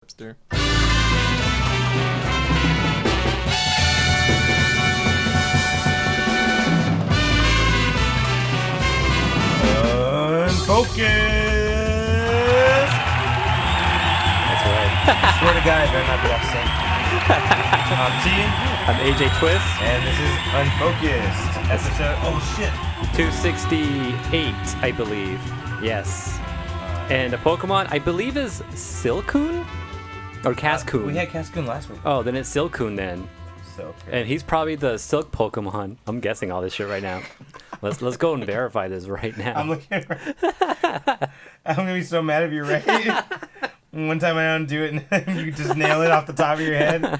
Hipster. Unfocused. That's right. I swear to God, I better not be off sync. I'm T, I'm AJ Twist. and this is Unfocused. Episode, oh shit. 268, I believe. Yes. And the Pokemon, I believe, is Silcoon? Or Cascoon? We had Cascoon last week. Oh, then it's Silcoon then. So And he's probably the Silk Pokemon. I'm guessing all this shit right now. Let's go and verify this right now. I'm looking I'm gonna be so mad if you're right. One time I don't do it and you just nail it off the top of your head.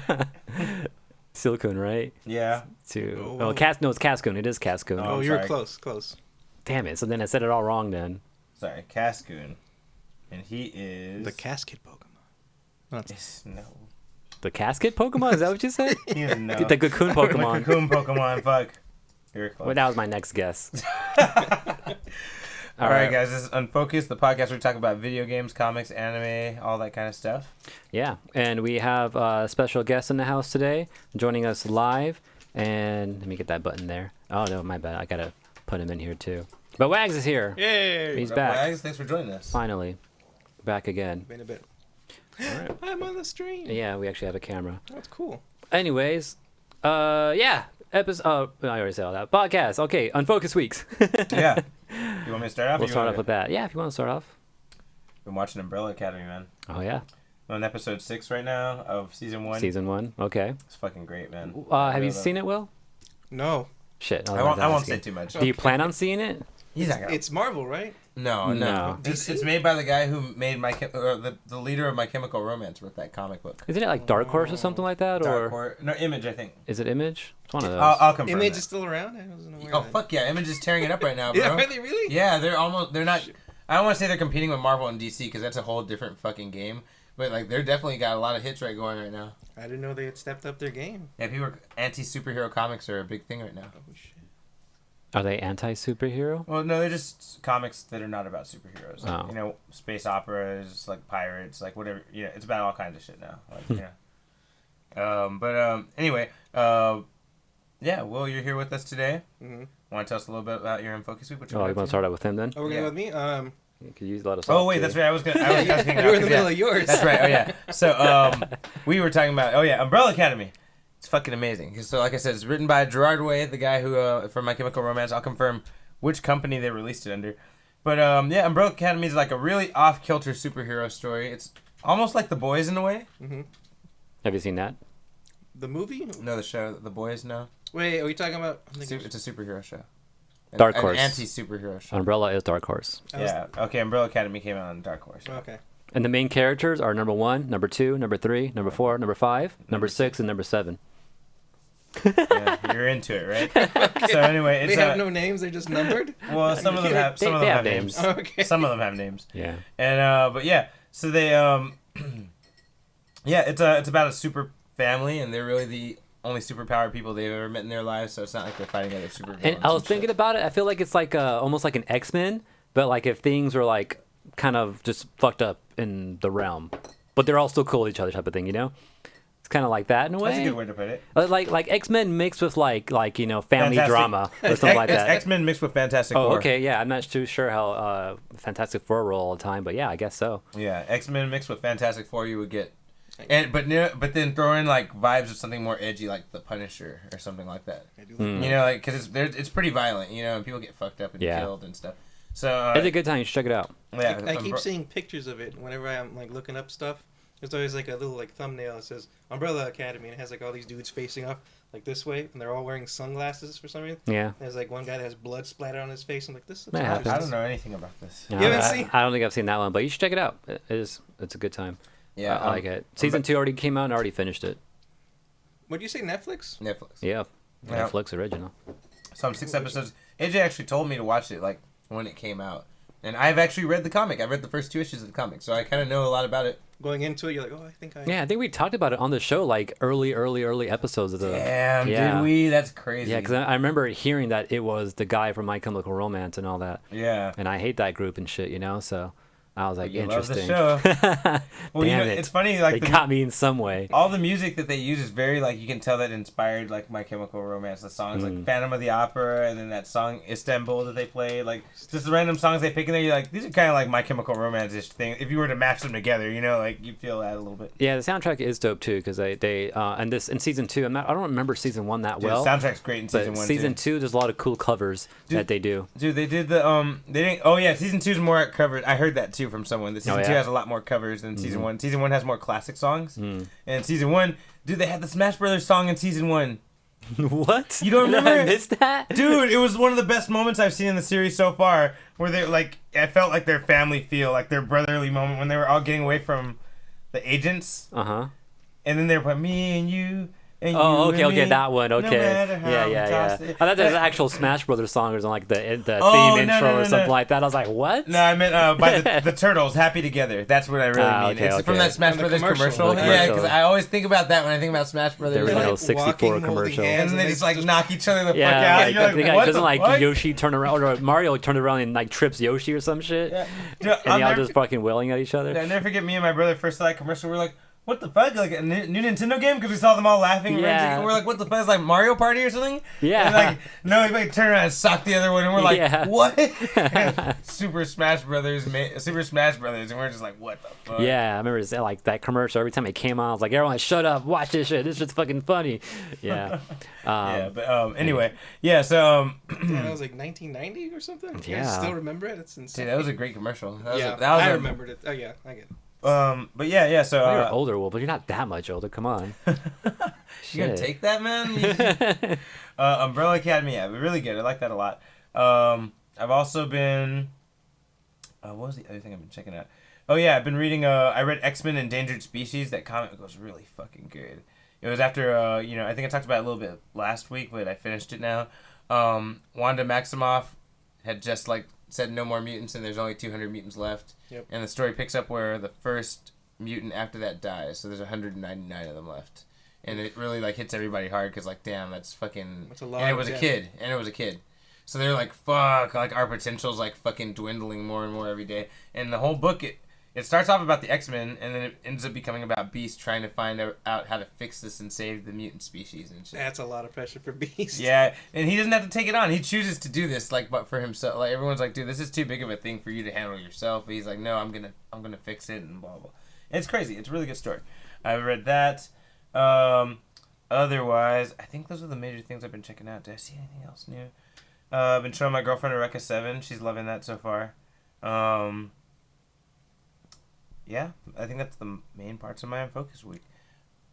Silcoon, right? Yeah. No, it's Cascoon. It is Cascoon. Oh, Oh, you're sorry. close. Damn it. So then I said it all wrong then. Sorry, Cascoon. And he is The casket Pokemon. No. The Casket Pokemon? Is that what you said? He is no. The Cocoon Pokemon. The Cocoon Pokemon, fuck. You're close. Well, that was my next guess. All right, guys, this is Unfocused, the podcast where we talk about video games, comics, anime, all that kind of stuff. Yeah, and we have a special guest in the house today, joining us live. And let me get that button there. Oh, no, my bad. I got to put him in here, too. But Wags is here. Yay! He's What up, back. Wags? Thanks for joining us. Finally. Back again. Been a bit. right. I'm on the stream. Yeah, we actually have a camera. That's cool. Anyways, yeah. Episode. I already said all that. Podcast. Okay, Unfocused Weeks. Yeah. You want me to start off? We'll start off with that. Yeah, if you want to start off. Been watching Umbrella Academy, man. Oh, yeah. I'm on episode 6 right now of season 1. Season 1. Okay. It's fucking great, man. Have you seen it, Will? No. Shit. I won't say too much. Do you plan on seeing it? He's not gonna. It's Marvel, right? No. No. It's made by the guy who made the leader of My Chemical Romance wrote that comic book. Isn't it like Dark Horse or something like that? Dark Or Horse. No, Image, I think. is it Image? It's one of those. I'll confirm Image that. is still around? I wasn't aware Oh of that. fuck yeah! Image is tearing it up right now, bro. Yeah, are they really? Yeah, they're not. I don't want to say they're competing with Marvel and DC because that's a whole different fucking game. But like, they're definitely got a lot of hits going right now. I didn't know they had stepped up their game. Yeah, anti-superhero comics are a big thing right now. Oh, shit. Are they anti-superhero? Well, no, they're just comics that are not about superheroes. Like, Oh. you know, space operas, like pirates, like whatever. You know, it's about all kinds of shit now. Like, anyway, yeah. Will, you're here with us today. Mm-hmm. Want to tell us a little bit about your Unfocused week? What Oh, you want to start out with him then? Oh, we're going Yeah. with me? Could you let us Oh off, wait, too? that's right. I was hanging out. You were in the 'cause, middle of yours. That's right. Oh yeah. So we were talking about Umbrella Academy. It's fucking amazing. So like I said, it's written by Gerard Way, the guy who from My Chemical Romance. I'll confirm which company they released it under. But yeah, Umbrella Academy is like a really off-kilter superhero story. It's almost like The Boys in a way. Mm-hmm. Have you seen that? The movie? No, the show The Boys. No, Wait, are we talking about... it's a superhero show. Dark Horse. An anti-superhero show. Umbrella is Dark Horse. Yeah. Okay. Umbrella Academy came out on Dark Horse. Okay. And the main characters are number 1, number 2, number 3, number 4, number 5, number 6, and number 7. Yeah, you're into it, right? So anyway, it's They have no names, they're just numbered? well, some of them have They have names. Okay. Some of them have names. Yeah. And but yeah, so they yeah, it's about a super family, and they're really the only superpowered people they've ever met in their lives. So it's not like they're fighting other supervillains. And I was thinking about it. I feel like it's like almost like an X-Men, but like if things were like kind of just fucked up in the realm, but they're all still cool with each other type of thing, you know? It's kind of like that in a way. That's a good way to put it. Like X-Men mixed with like you know, family Fantastic- drama or something like It's that. X-Men mixed with Fantastic Oh, Four. okay, yeah. I'm not too sure how Fantastic Four roll all the time, but yeah, I guess so. Yeah, X-Men mixed with Fantastic Four, you would get, but then throw in like vibes of something more edgy, like the Punisher or something like that. I do Mm. like You know, like because it's pretty violent, you know, and people get fucked up and Yeah. killed and stuff. So It's a good time. You should check it out. yeah, I keep seeing pictures of it whenever I'm like looking up stuff. There's always like a little like thumbnail that says Umbrella Academy, and it has like all these dudes facing off like this way, and they're all wearing sunglasses for some reason. Yeah. There's like one guy that has blood splattered on his face. I'm like, this looks That interesting. happens. I don't know anything about this. No, You haven't I, seen- I don't think I've seen that one, but you should check it out. It's a good time. Yeah, I like it. Season 2 already came out and I already finished it. What do you say, Netflix? Netflix. Yeah. Yeah. Netflix original. So I'm 6 episodes. AJ actually told me to watch it like when it came out, and I've actually read the comic. I've read the first 2 issues of the comic, so I kind of know a lot about it. Going into it, you're like, oh, I think I... Yeah, I think we talked about it on the show, like early episodes of the. Damn, yeah. did we? That's crazy. Yeah, because I remember hearing that it was the guy from My Chemical Romance and all that, Yeah. and I hate that group and shit, you know. So I was like, You love the interesting. show. Well, Damn you know, it. it's funny, like They got me in some way. all the music that they use is very like you can tell that inspired like My Chemical Romance. The songs like Phantom of the Opera, and then that song Istanbul that they played. Like just the random songs they pick in there. You're like, these are kind of like My Chemical Romance-ish thing. If you were to match them together, you know, like you feel that a little bit. Yeah, the soundtrack is dope too because they and this in season 2. I don't remember season 1 that Dude, well. the soundtrack's great in season but 1 season too. 2, there's a lot of cool covers that they do. Dude, they did the they didn't. Oh yeah, season 2's more covered. I heard that too from someone. The season 2 has a lot more covers than season 1. Season 1 has more classic songs, and season 1, dude, they had the Smash Brothers song in season 1. What? You don't remember? I missed that? Dude, it was one of the best moments I've seen in the series so far. Where they like, I felt like their family feel, like their brotherly moment when they were all getting away from the agents, and then they were playing me and you. And Oh, you okay, and okay, me, that one, no okay. matter how Yeah. we toss I it. thought there was an actual Smash Brothers song or something like the theme Oh, intro no, or something no. like that. I was like, what? No, I meant by the Turtles, Happy Together. That's what I really mean. okay, It's okay. from that Smash From the Brothers commercial. commercial. The Yeah, commercial. because I always think about that when I think about Smash Brothers. The original like 64 walking, holding commercial. hands. And then they just like knock each other the fuck Yeah, out. You're like, what doesn't the like fuck? Yoshi turn around or Mario turn around and like trips Yoshi or some shit, Yeah. Dude, and y'all just fucking wailing at each other. I never forget me and my brother first saw that commercial. We're like, what the fuck? Like a new Nintendo game? Because we saw them all laughing. Yeah. We're like, what the fuck? It's like Mario Party or something? Yeah. And like, no, he like turn around and sock the other one, and we're like, Yeah. what? Super Smash Brothers, and we're just like, what the fuck? Yeah, I remember it's like that commercial. Every time it came on, I was like, "Everyone, shut up! Watch this shit. This shit's fucking funny." Yeah. Yeah, but anyway, yeah. So Yeah, that was like 1990 or something. You Yeah. guys still remember it? It's insane. dude, that was a great commercial. That was yeah, that was I remembered it. Oh yeah, I get it. But yeah. So You're older, Will, but you're not that much older. Come on. you gonna Shit. take that, man? Umbrella Academy, yeah, really good. I like that a lot. I've also been. What was the other thing I've been checking out? Oh yeah, I've been reading. I read X-Men Endangered Species. That comic was really fucking good. It was after I think I talked about it a little bit last week, but I finished it now. Wanda Maximoff had just like said no more mutants, and there's only 200 mutants left. Yep. And the story picks up where the first mutant after that dies. So there's 199 of them left. And it really like hits everybody hard because like damn, that's fucking. That's a lot and it of was a death. kid. So they're like fuck, like our potential's like fucking dwindling more and more every day. And the whole book it starts off about the X-Men, and then it ends up becoming about Beast trying to find out how to fix this and save the mutant species and shit. That's a lot of pressure for Beast. Yeah, and he doesn't have to take it on. He chooses to do this, like, but for himself. Like everyone's like, dude, this is too big of a thing for you to handle yourself. But he's like, no, I'm gonna fix it and blah blah. It's crazy. It's a really good story. I read that. Otherwise, I think those are the major things I've been checking out. Did I see anything else new? I've been showing my girlfriend Eureka 7. She's loving that so far. Yeah, I think that's the main parts of my Unfocused week.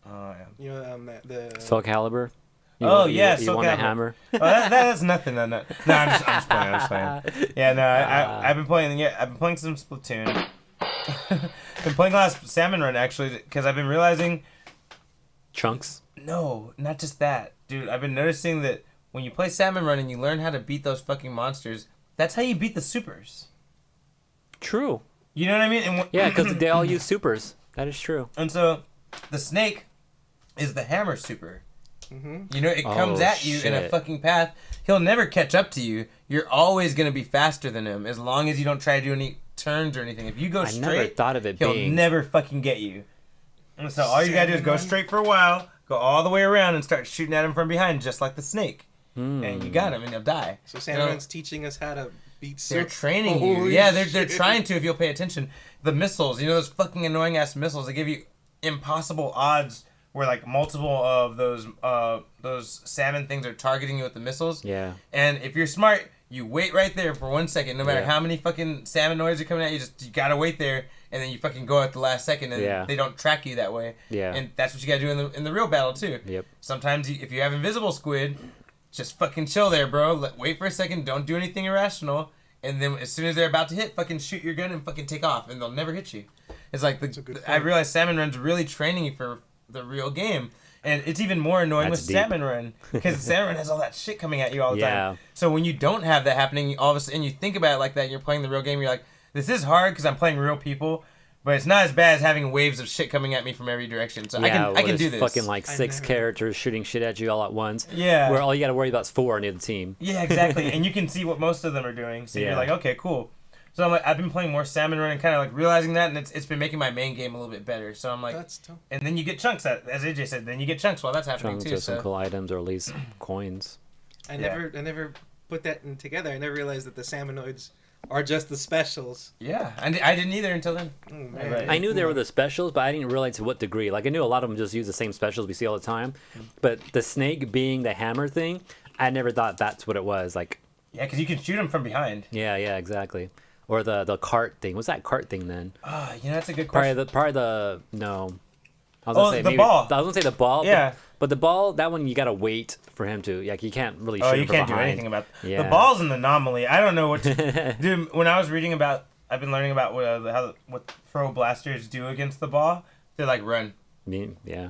You know the Soul Calibur. Yeah, you Soul want a Calibur. hammer? Oh, that's nothing. No, I'm just playing. Yeah, no, I've been playing. Yeah, I've been playing some Splatoon. Been playing a lot of Salmon Run actually, because I've been realizing. Chunks. No, not just that, dude. I've been noticing that when you play Salmon Run and you learn how to beat those fucking monsters, that's how you beat the supers. True. You know what I mean? And Yeah, because they all use supers. That is true. And so, the snake is the hammer super. Mm-hmm. You know, it comes at you in a shit. fucking path. He'll never catch up to you. You're always going to be faster than him as long as you don't try to do any turns or anything. If you go I straight, never thought of it he'll being. never fucking get you. And so all you got to do is go straight for a while, go all the way around and start shooting at him from behind just like the snake. And you got him and he'll die. So Salmon's teaching us how to beat. They're training you. Holy Yeah, they're shit. trying to if you'll pay attention. The missiles, you know those fucking annoying ass missiles, they give you impossible odds where like multiple of those salmon things are targeting you with the missiles. Yeah. And if you're smart, you wait right there for 1 second, no matter Yeah. how many fucking salmon noise are coming at you, you gotta wait there, and then you fucking go at the last second, and they don't track you that way. Yeah. And that's what you gotta do in the real battle too. Yep. Sometimes if you have invisible squid, just fucking chill there, bro. Wait for a second, don't do anything irrational, and then as soon as they're about to hit, fucking shoot your gun and fucking take off, and they'll never hit you. It's like I realized Salmon Run's really training you for the real game. And it's even more annoying That's with deep. Salmon Run, because Salmon Run has all that shit coming at you all the Yeah. time. So when you don't have that happening, all of a sudden you think about it like that, and you're playing the real game, you're like, this is hard because I'm playing real people, but it's not as bad as having waves of shit coming at me from every direction. So I can do this. Fucking like I 6 know. characters shooting shit at you all at once. Yeah. Where all you got to worry about is 4 on the other team. Yeah, exactly. And you can see what most of them are doing, so Yeah. you're like, okay, cool. So I'm like, I've been playing more Salmon Run and kind of like realizing that, and it's been making my main game a little bit better. So I'm like, That's tough. and then you get chunks, as AJ said, then you get chunks while that's happening Chunks too. or some So cool items or at least coins. I never put that in together. I never realized that the salmonoids are just the specials. yeah, I didn't either until then. Oh, man. Right. I knew they were the specials, but I didn't realize to what degree. Like I knew a lot of them just use the same specials we see all the time, but the snake being the hammer thing, I never thought that's what it was. Like, Yeah, because you can shoot them from behind. yeah, exactly. Or the cart thing. What's that cart thing then? That's a good question. Probably the no. I was Oh, gonna say the maybe, ball. I was gonna say the ball. Yeah. But the ball, that one you gotta wait for him to. Like you can't really shoot Oh, him you from can't do behind. anything about Yeah. the ball's an anomaly. I don't know what to dude. When I was reading about, I've been learning about what pro blasters do against the ball. They're like run. Yeah.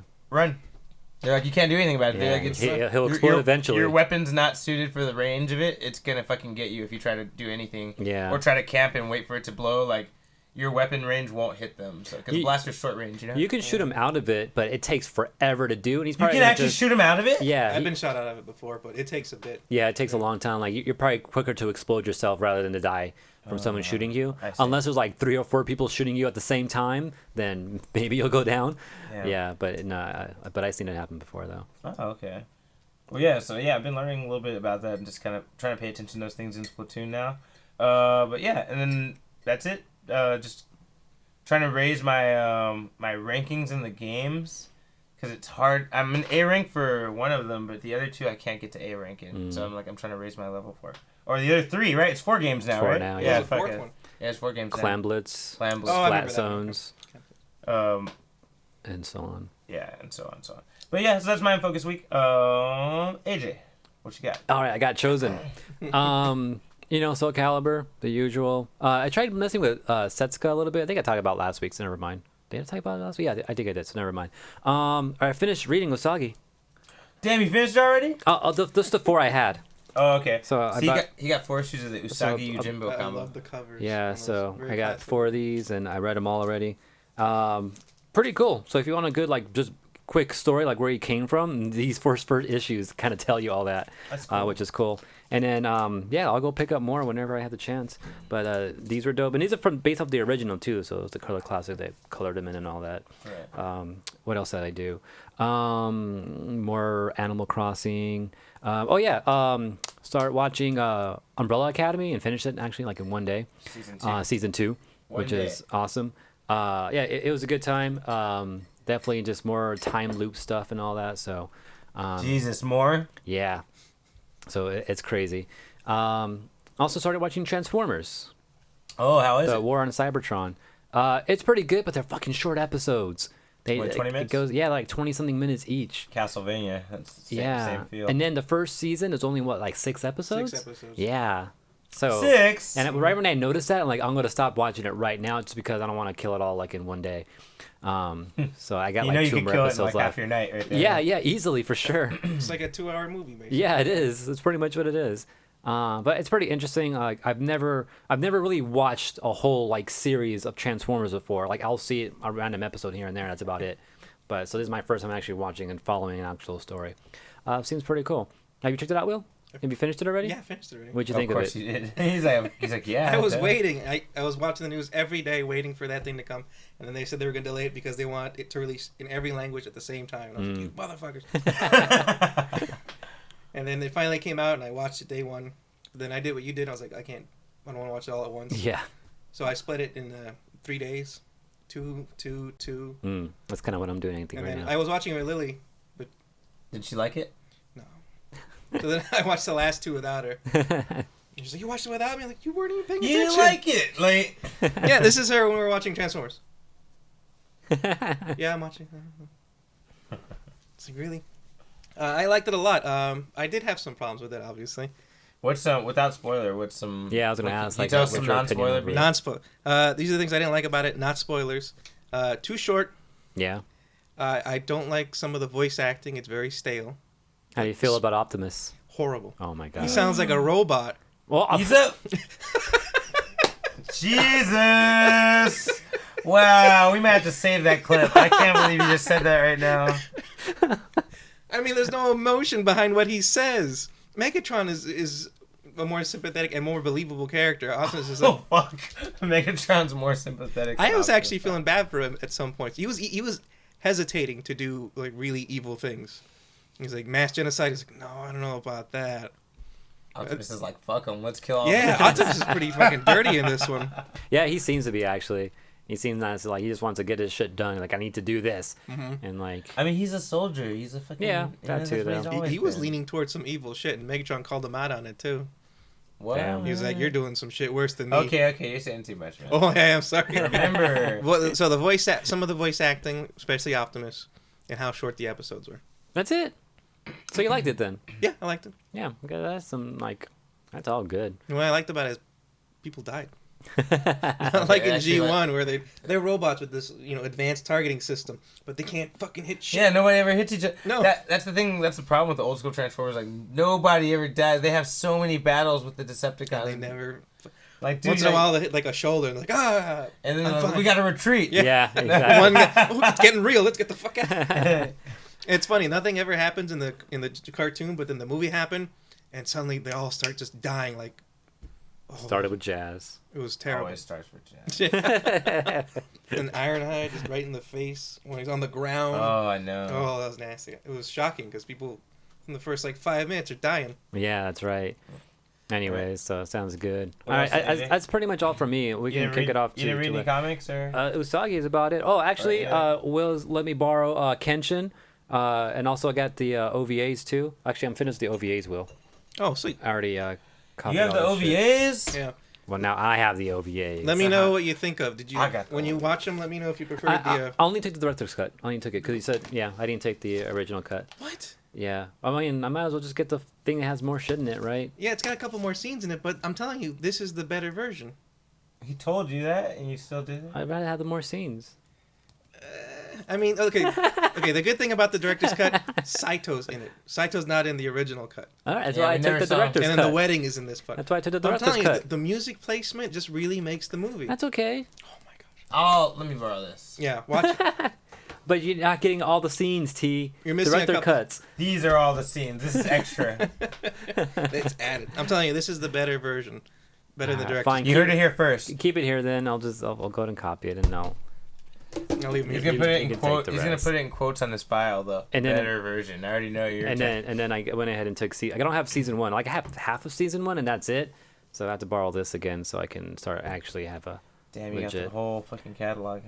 They're like you can't do anything about it. Yeah, They're like, he'll explode eventually. Your weapon's not suited for the range of it. It's gonna fucking get you if you try to do anything. Yeah. Or try to camp and wait for it to blow. Like your weapon range won't hit them. So because blaster's short range, you know. You can shoot him out of it, but it takes forever to do, and he's You probably can gonna actually just, shoot him out of it. Yeah, I've been shot out of it before, but it takes a bit. yeah, it takes a long time. Like you're probably quicker to explode yourself rather than to die from someone shooting you. I see. Unless there's like 3 or 4 people shooting you at the same time, then maybe you'll go down. Yeah, but no, but I've seen it happen before though. Oh, okay. Well, yeah. So yeah, I've been learning a little bit about that and just kind of trying to pay attention to those things in Splatoon now. But yeah, and then that's it. Just trying to raise my my rankings in the games because it's hard. I'm an A rank for one of them, but the other 2 I can't get to A rank in. So I'm trying to raise my level for. Or the other 3, right? It's 4 games now, 4 right? now, Yeah, There's a fuck fourth it. one. Yeah, it's 4 games now. Clam Blitz, Clam Blitz. Oh, I flat remember that one. zones, and so on. Yeah, and so on and so on. But yeah, so that's my Unfocused week. AJ, what you got? All right, I got chosen. Soul Calibur, the usual. I tried messing with Setsuka a little bit. I think I talked about it last week, so never mind. Did I talk about it last week? Yeah, I think I did, so never mind. I finished reading Usagi. Damn, you finished already? Just the 4 I had. Oh, okay. So he got 4 issues of the Usagi Yojimbo I combo. love the covers. Yeah, on those. so Very I got classic. 4 of these, and I read them all already. Pretty cool. So if you want a good, like, just quick story, like where he came from, these first issues kind of tell you all that, That's cool. which is cool. And then, I'll go pick up more whenever I have the chance. But these were dope, and these are based off the original too. So it's the color classic they colored them in and all that. Right. What else did I do? More Animal Crossing. Start watching Umbrella Academy and finish it actually like in one day. Season 2, which is awesome. It was a good time. Definitely just more time loop stuff and all that. So, Jesus, more? yeah. So it's crazy. Also started watching Transformers, Oh, how is the it? War on Cybertron. It's pretty good, but they're fucking short episodes. What, 20 minutes? It goes, like 20-something minutes each. Castlevania. That's the same feel. And then the first season is only, 6 episodes? 6 episodes. Yeah. So 6? And right when I noticed that, I'm like, I'm going to stop watching it right now just because I don't want to kill it all, like, in one day. So I got, you know you 2 could more kill it in episodes like left. half your night right there. Yeah, easily, for sure. It's like a 2-hour movie, basically. Yeah, it is. It's pretty much what it is. But it's pretty interesting. I've never really watched a whole series of Transformers before. Like I'll see a random episode here and there, and that's about it. But so this is my first time actually watching and following an actual story. Seems pretty cool. Have you checked it out, Will? Have you finished it already? Yeah, I finished it already. What'd you think Of of course it? you did. He's like, yeah. I was duh. waiting. I was watching the news every day, waiting for that thing to come, and then they said they were going to delay it because they want it to release in every language at the same time. And I was like, you motherfuckers! And then it finally came out, and I watched it day one. Then I did what you did. I was like, I don't want to watch it all at once. Yeah. So I split it in 3 days, two. That's kind of what I'm doing And right then now. I was watching it with Lily. Did she like it? No. So then I watched the last 2 without her. And she's like, you watched it without me? I'm like, you weren't even paying You attention. didn't like it. Like, Yeah, this is her when we were watching Transformers. Yeah, I'm watching. It's like, really? I liked it a lot. I did have some problems with it, obviously. what's without spoiler? What's some? Yeah, I was gonna ask, Can you like, tell us what's some your non-spoiler? opinion of it? beats? Non-spoil. These are the things I didn't like about it. Not spoilers. Too short. Yeah. I don't like some of the voice acting. It's very stale. How do you feel about Optimus? Horrible. Oh my god. He sounds like a robot. Well, He's a. Jesus! Wow, we might have to save that clip. I can't believe you just said that right now. I mean, there's no emotion behind what he says. Megatron is a more sympathetic and more believable character. Optimus is Oh fuck! Megatron's more sympathetic. I than was actually Optimus feeling bad for him at some points. He was hesitating to do like really evil things. He's like mass genocide. He's like, no, I don't know about that. Optimus is like, fuck him, let's kill all Yeah, of them. Optimus is pretty fucking dirty in this one. Yeah, he seems to be actually. He seems nice. Like he just wants to get his shit done. Like I need to do this, and like. I mean, he's a soldier. He's a fucking. Yeah, that too, that's what though. he's He was always been. leaning towards some evil shit, and Megatron called him out on it too. What? Damn. He was like, "You're doing some shit worse than me." Okay, you're saying too much, man. Oh, yeah, I'm sorry. Remember. Well, so some of the voice acting, especially Optimus, and how short the episodes were. That's it. So you liked it then? Yeah, I liked it. Yeah, okay, that's some like. That's all good. And what I liked about it is people died. Not like in actually, G1 where they're robots with this advanced targeting system, but they can't fucking hit shit. Yeah, nobody ever hits each other. No. That's the thing. That's the problem with the old school Transformers. Like nobody ever dies. They have so many battles with the Decepticons. They never. Like dude, Once in a while they hit like a shoulder and like and then I'm like, fine. we got to retreat. Yeah, exactly. One guy, it's getting real. Let's get the fuck out. It's funny. Nothing ever happens in the cartoon, but then the movie happened, and suddenly they all start just dying. Like Started with jazz. it was terrible. Always starts with jazz. And Ironhide just right in the face when he's on the ground. Oh, I know. Oh, that was nasty. It was shocking because people in the first like 5 minutes are dying. Yeah, that's right. Anyways, so sounds good. What All else, right, AJ? that's pretty much all from me. We can kick it off to. You didn't read to any comics or? Usagi is about it. Oh, actually, yeah. Will's let me borrow Kenshin, and also I got the OVAs too. Actually, I'm finished the OVAs. Will Oh, sweet. I already copied You have the all that shit. OVAs? Yeah. Well, now I have the OVAs. Let me know what you think of. Did you I got the when you one. watch them? Let me know if you preferred I only took the director's cut. I only took it because he said, yeah, I didn't take the original cut. what? Yeah, I mean, I might as well just get the thing that has more shit in it, right? Yeah, it's got a couple more scenes in it, but I'm telling you, this is the better version. He told you that, and you still did it? I'd rather have the more scenes. I mean, okay. The good thing about the director's cut, Saito's in it. Saito's not in the original cut, All right, that's Yeah, why I we took never the saw him. director's and cut. then the wedding is in this one. That's why I took the But I'm director's telling you, cut. the music placement just really makes the movie. That's okay. Oh my gosh. Oh, let me borrow this. Yeah, watch it. But you're not getting all the scenes, T. You're missing a Director couple. cuts. These are all the scenes. This is extra. It's added. I'm telling you, this is the better version. Better than the director's. Fine. You heard it here first. Keep it here, then. I'll go ahead and copy it, and I'll. I'll leave He's me. gonna put it you in can quote. take the He's gonna rest. put it in quotes on his file, though. And then- Better version. I already know you're. And then I went ahead and took I don't have season 1. Like I have half of season 1, and that's it. So I have to borrow this again, so I can start actually have a. Damn, you got legit. the whole fucking catalog.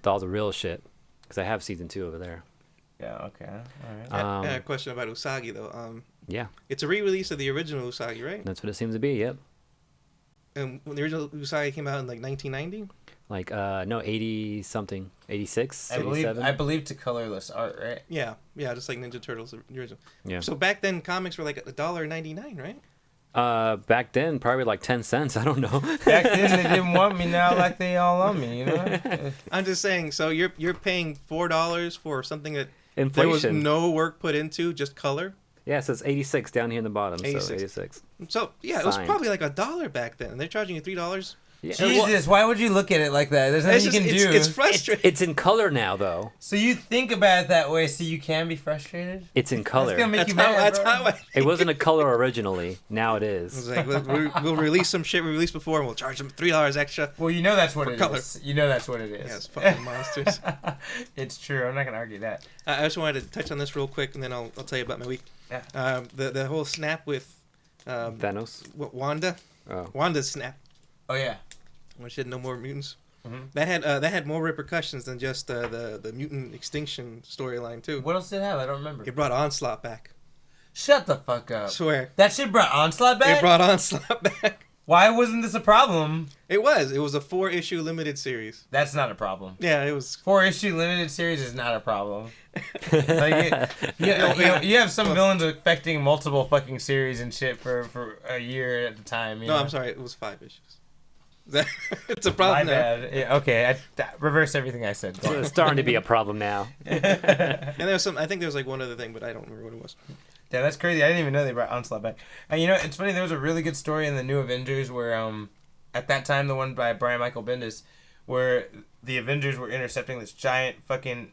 All the real shit, because I have season 2 over there. Yeah. Okay. All right. I had a question about Usagi though. Yeah, It's a re-release of the original Usagi, right? that's what it seems to be. Yep. And when the original Usagi came out in like 1990. Like no, 80 something, 86, I 87. believe to colorless art, right? Yeah, just like Ninja Turtles, the original. Yeah. So back then, comics were like $1.99, right? Back then, probably like 10 cents. I don't know. Back then they didn't want me. Now like they all love me. You know. I'm just saying. So you're paying $4 for something that there was Inflation. no work put into, just color. Yeah, it says 86 down here in the bottom. 86. So 86. So yeah, it was Signed. probably like $1 back then, and they're charging you $3. Yeah. Jesus, why would you look at it like that? There's nothing you can do. It's frustrating. It's in color now, though. So you think about it that way, so you can be frustrated. It's in That's color. gonna make That's you how. mad, That's bro. how. It wasn't a color originally. Now it It was is. like we'll release some shit we released before, and we'll charge them $3 extra. Well, you know that's what For it color. is. You know that's what it is. Yeah, it's fucking monsters. It's true. I'm not gonna argue that. I just wanted to touch on this real quick, and then I'll tell you about my week. Yeah. The whole snap with Thanos. Wanda. Oh. Wanda's snap, Oh yeah. when she had no more mutants. Mhm. That had more repercussions than just the mutant extinction storyline too. What else did it have? I don't remember. It brought Onslaught back. Shut the fuck up. Swear. That shit brought Onslaught back? It brought Onslaught back. Why wasn't this a problem? It was a 4-issue limited series. That's not a problem. Yeah, it was. 4-issue limited series is not a problem. Like, you have some villains affecting multiple fucking series and shit for a year at a time. You No, know? I'm sorry. It was 5 issues. It's a My problem now. bad. Yeah, okay, reverse everything I said. Go on. It's starting to be a problem now. And there was some. I think there was like one other thing, but I don't remember what it was. Yeah, that's crazy. I didn't even know they brought Onslaught back. And you know, it's funny. There was a really good story in the New Avengers where, at that time, the one by Brian Michael Bendis, where the Avengers were intercepting this giant fucking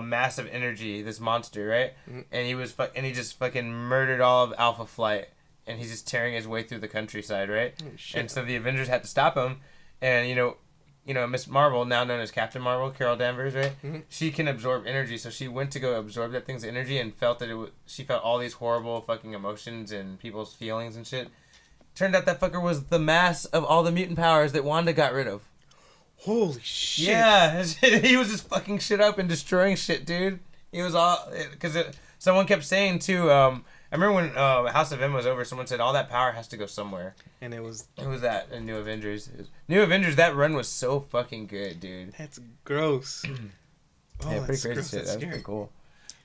massive energy, this monster, right? Mhm. And he just fucking murdered all of Alpha Flight and he's just tearing his way through the countryside, right? Oh, shit. And so the Avengers had to stop him, and Miss Marvel, now known as Captain Marvel, Carol Danvers, right? Mm-hmm. She can absorb energy, so she went to go absorb that thing's energy and felt that she felt all these horrible fucking emotions and people's feelings and shit. Turned out that fucker was the mass of all the mutant powers that Wanda got rid of. Holy shit. Yeah, he was just fucking shit up and destroying shit, dude. He was all... Because someone kept saying, too... I remember when House of M was over, someone said, all that power has to go somewhere. And it was... Who was that in New Avengers? New Avengers, that run was so fucking good, dude. That's gross. Yeah, pretty crazy gross. shit. That's That was pretty scary. cool.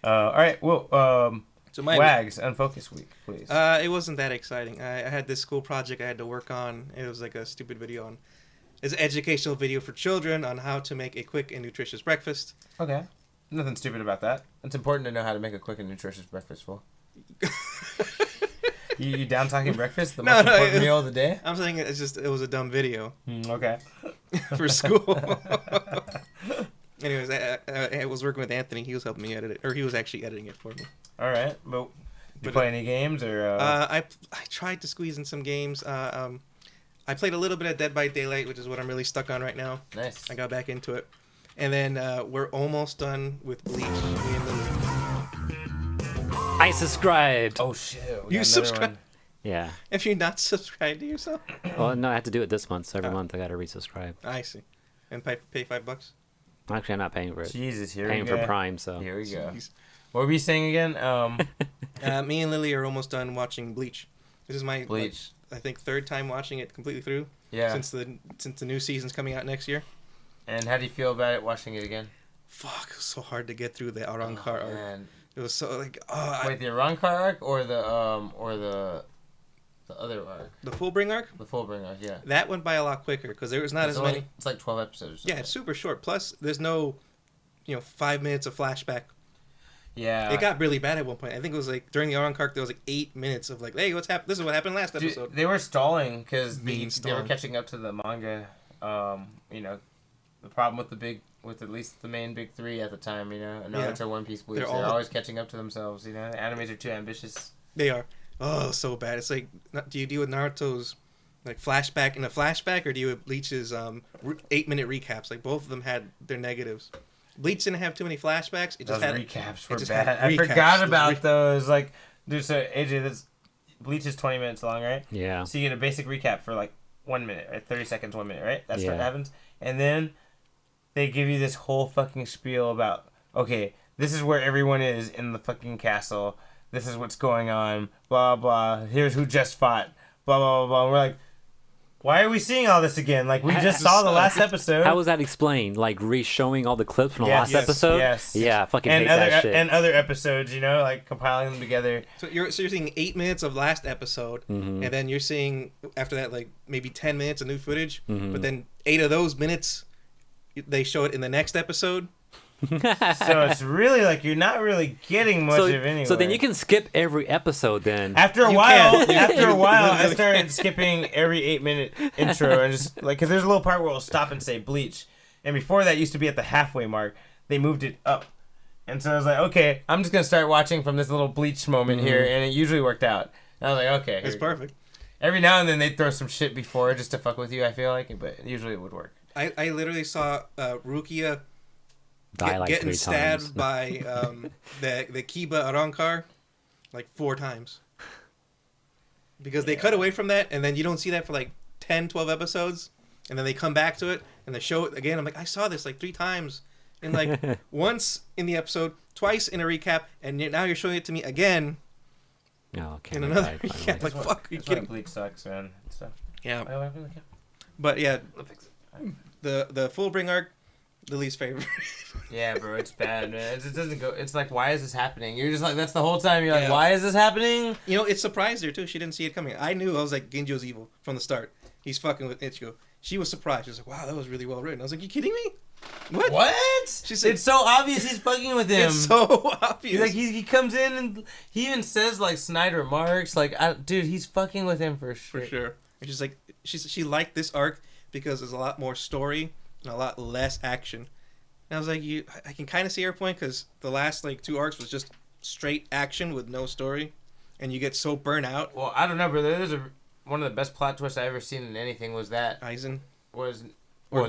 All right, well, So my Wags, Unfocused Week, please. It wasn't that exciting. I had this school project I had to work on. It was like a stupid video on... It's an educational video for children on how to make a quick and nutritious breakfast. Okay. Nothing stupid about that. It's important to know how to make a quick and nutritious breakfast, Phil. You down talking breakfast? The most important meal of the day? I'm saying it was a dumb video Okay. for school. Anyways, I was working with Anthony. He was helping me edit it, or he was actually editing it for me. All right. But did you play any games or? I tried to squeeze in some games. I played a little bit of Dead by Daylight, which is what I'm really stuck on right now. Nice. I got back into it. And then we're almost done with Bleach. Me and Lily. I subscribed. Oh shit! You subscribe? Yeah. If you're not subscribed to yourself? Well, no, I have to do it this month. So every month I got to resubscribe. I see. And pay $5? Actually, I'm not paying for it. Jesus, here Paying we go. for Prime, so. Here we go. Jeez. What were we saying again? Me and Lily are almost done watching Bleach. This is my Bleach. I think third time watching it completely through. Yeah. Since the new season's coming out next year. And how do you feel about it watching it again? Fuck, it was so hard to get through the Arrancar arc. Man. It was so like Wait, the Arrancar arc or the other arc? the Fullbring arc? The Fullbring arc, yeah. That went by a lot quicker because there was not It's as only- many. It's like 12 episodes. Or something. Yeah, it's super short. Plus, there's no, 5 minutes of flashback. Yeah. It got really bad at one point. I think it was like during the Arrancar arc, there was like 8 minutes of like, hey, what's happened? This is what happened last Dude, episode. they were stalling because Being they were stalled. catching up to the manga. The problem with at least the main big three at the time, Naruto, One Piece, Bleach, They're they're all- always catching up to themselves. The animes are too ambitious. They are. Oh, so bad. It's like, do you deal with Naruto's like flashback in a flashback, or do you with Bleach's 8-minute recaps? Like both of them had their negatives. Bleach didn't have too many flashbacks. It Those just had recaps it were just had bad. I recaps. forgot Those about those. Like, dude, so AJ, Bleach is 20 minutes long, right? Yeah. So you get a basic recap for like 1 minute, right? 30 seconds, 1 minute, right? That's what Yeah. happens. And then they give you this whole fucking spiel about, okay, this is where everyone is in the fucking castle. This is what's going on. Blah, blah. Here's who just fought. Blah, blah, blah, blah. And we're like, why are we seeing all this again? Like, we just saw the last episode. How was that explained? Like re-showing all the clips from the Yes, last episode? yes. Yeah, I fucking and hate other that shit. and other episodes, like compiling them together. So you're seeing 8 minutes of last episode, Mm-hmm. and then you're seeing after that like maybe 10 minutes of new footage, Mm-hmm. but then 8 of those minutes they show it in the next episode. So it's really like you're not really getting much of anywhere. So then you can skip every episode then. After a You while, can. I started skipping every 8-minute intro and just like because there's a little part where it'll stop and say Bleach, and before that used to be at the halfway mark. They moved it up, and so I was like, okay, I'm just gonna start watching from this little Bleach moment here, and it usually worked out. And I was like, okay, It's perfect. Every now and then they throw some shit before just to fuck with you. I feel like, but usually it would work. I literally saw Rukia Die like getting 3 stabbed times. by the Kiba Arrancar like 4 times. Because they cut away from that, and then you don't see that for like 10, 12 episodes, and then they come back to it, and they show it again. I'm like, I saw this like 3 times. And like once in the episode, twice in a recap, and now you're showing it to me again Oh, okay. in another recap. Like, That's fuck, are you That's why kidding? Bleach sucks, man. So, Yeah. what happened to the camera? But yeah, I'll fix it. the Fullbring arc, the least favorite. Yeah, bro, it's bad, man. It just doesn't go. It's like, why is this happening? You're just like, that's the whole time. You're like, Yeah. why is this happening? It surprised her too. She didn't see it coming. I knew. I was like, Ginjo's evil from the start. He's fucking with Ichigo. She was surprised. She was like, wow, that was really well written. I was like, you kidding me? What? She said- it's so obvious he's fucking with him. It's so obvious. He's like he comes in and he even says like snide remarks. Like, dude, he's fucking with him for sure. For sure. And she's like, she liked this arc because there's a lot more story and a lot less action. And I was like, I can kind of see her point because the last like 2 arcs was just straight action with no story. and you get so burnt out. Well, I don't know, but there's one of the best plot twists I ever seen in anything was that Aizen. Or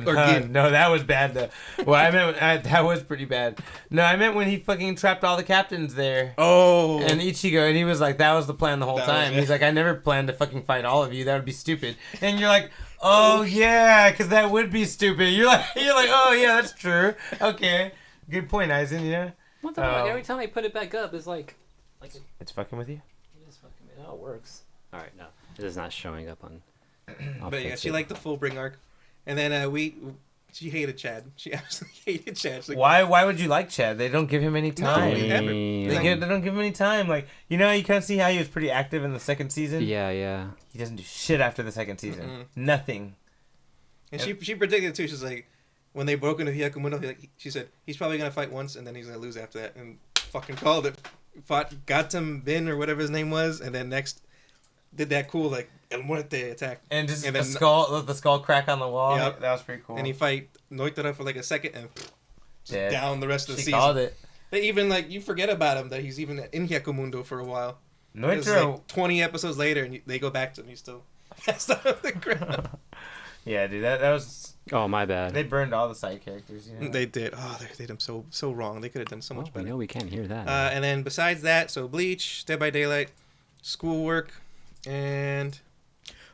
Gin. no, that was bad though. Well, I meant that was pretty bad. No, I meant when he fucking trapped all the captains there. Oh. And Ichigo, and he was like, that was the plan the whole time. Was, He's like, I never planned to fucking fight all of you. That would be stupid. And you're like, oh yeah, because that would be stupid. You're like, oh yeah, that's true. Okay, good point, Aizen. Yeah. What the fuck? Every time I put it back up, it's like it's fucking with you. it is fucking. Oh, it works. All right, no, it is not showing up on. But yeah, she liked the Fullbring arc, and then she hated Chad. She absolutely hated Chad. She's like, Why would you like Chad? They don't give him any time. No, ever. They don't give him any time. Like, you know, you kind of see how he was pretty active in the second season. Yeah. He doesn't do shit after the second season. Mm-mm. Nothing. And she predicted too. She's like, when they broke into Hyakumundo, she said he's probably gonna fight once and then he's gonna lose after that, and fucking called it. Fought Gatam Bin or whatever his name was, and then next did that cool like El Muerte attack. And just and the then, skull crack on the wall. Yep. That was pretty cool. And he fight Noitara for like a second and just Dead. down the rest of the season. She called it. They even like you forget about him that he's even in Hyakumundo for a while. It's Noitara. like 20 episodes later, and they go back to him. He's still passed out on the ground. Yeah, dude, that was. Oh, my bad. They burned all the side characters. You know? They did. Oh, they did him so wrong. They could have done so much We better. know we can't hear that. And then besides that, so Bleach, Dead by Daylight, schoolwork, and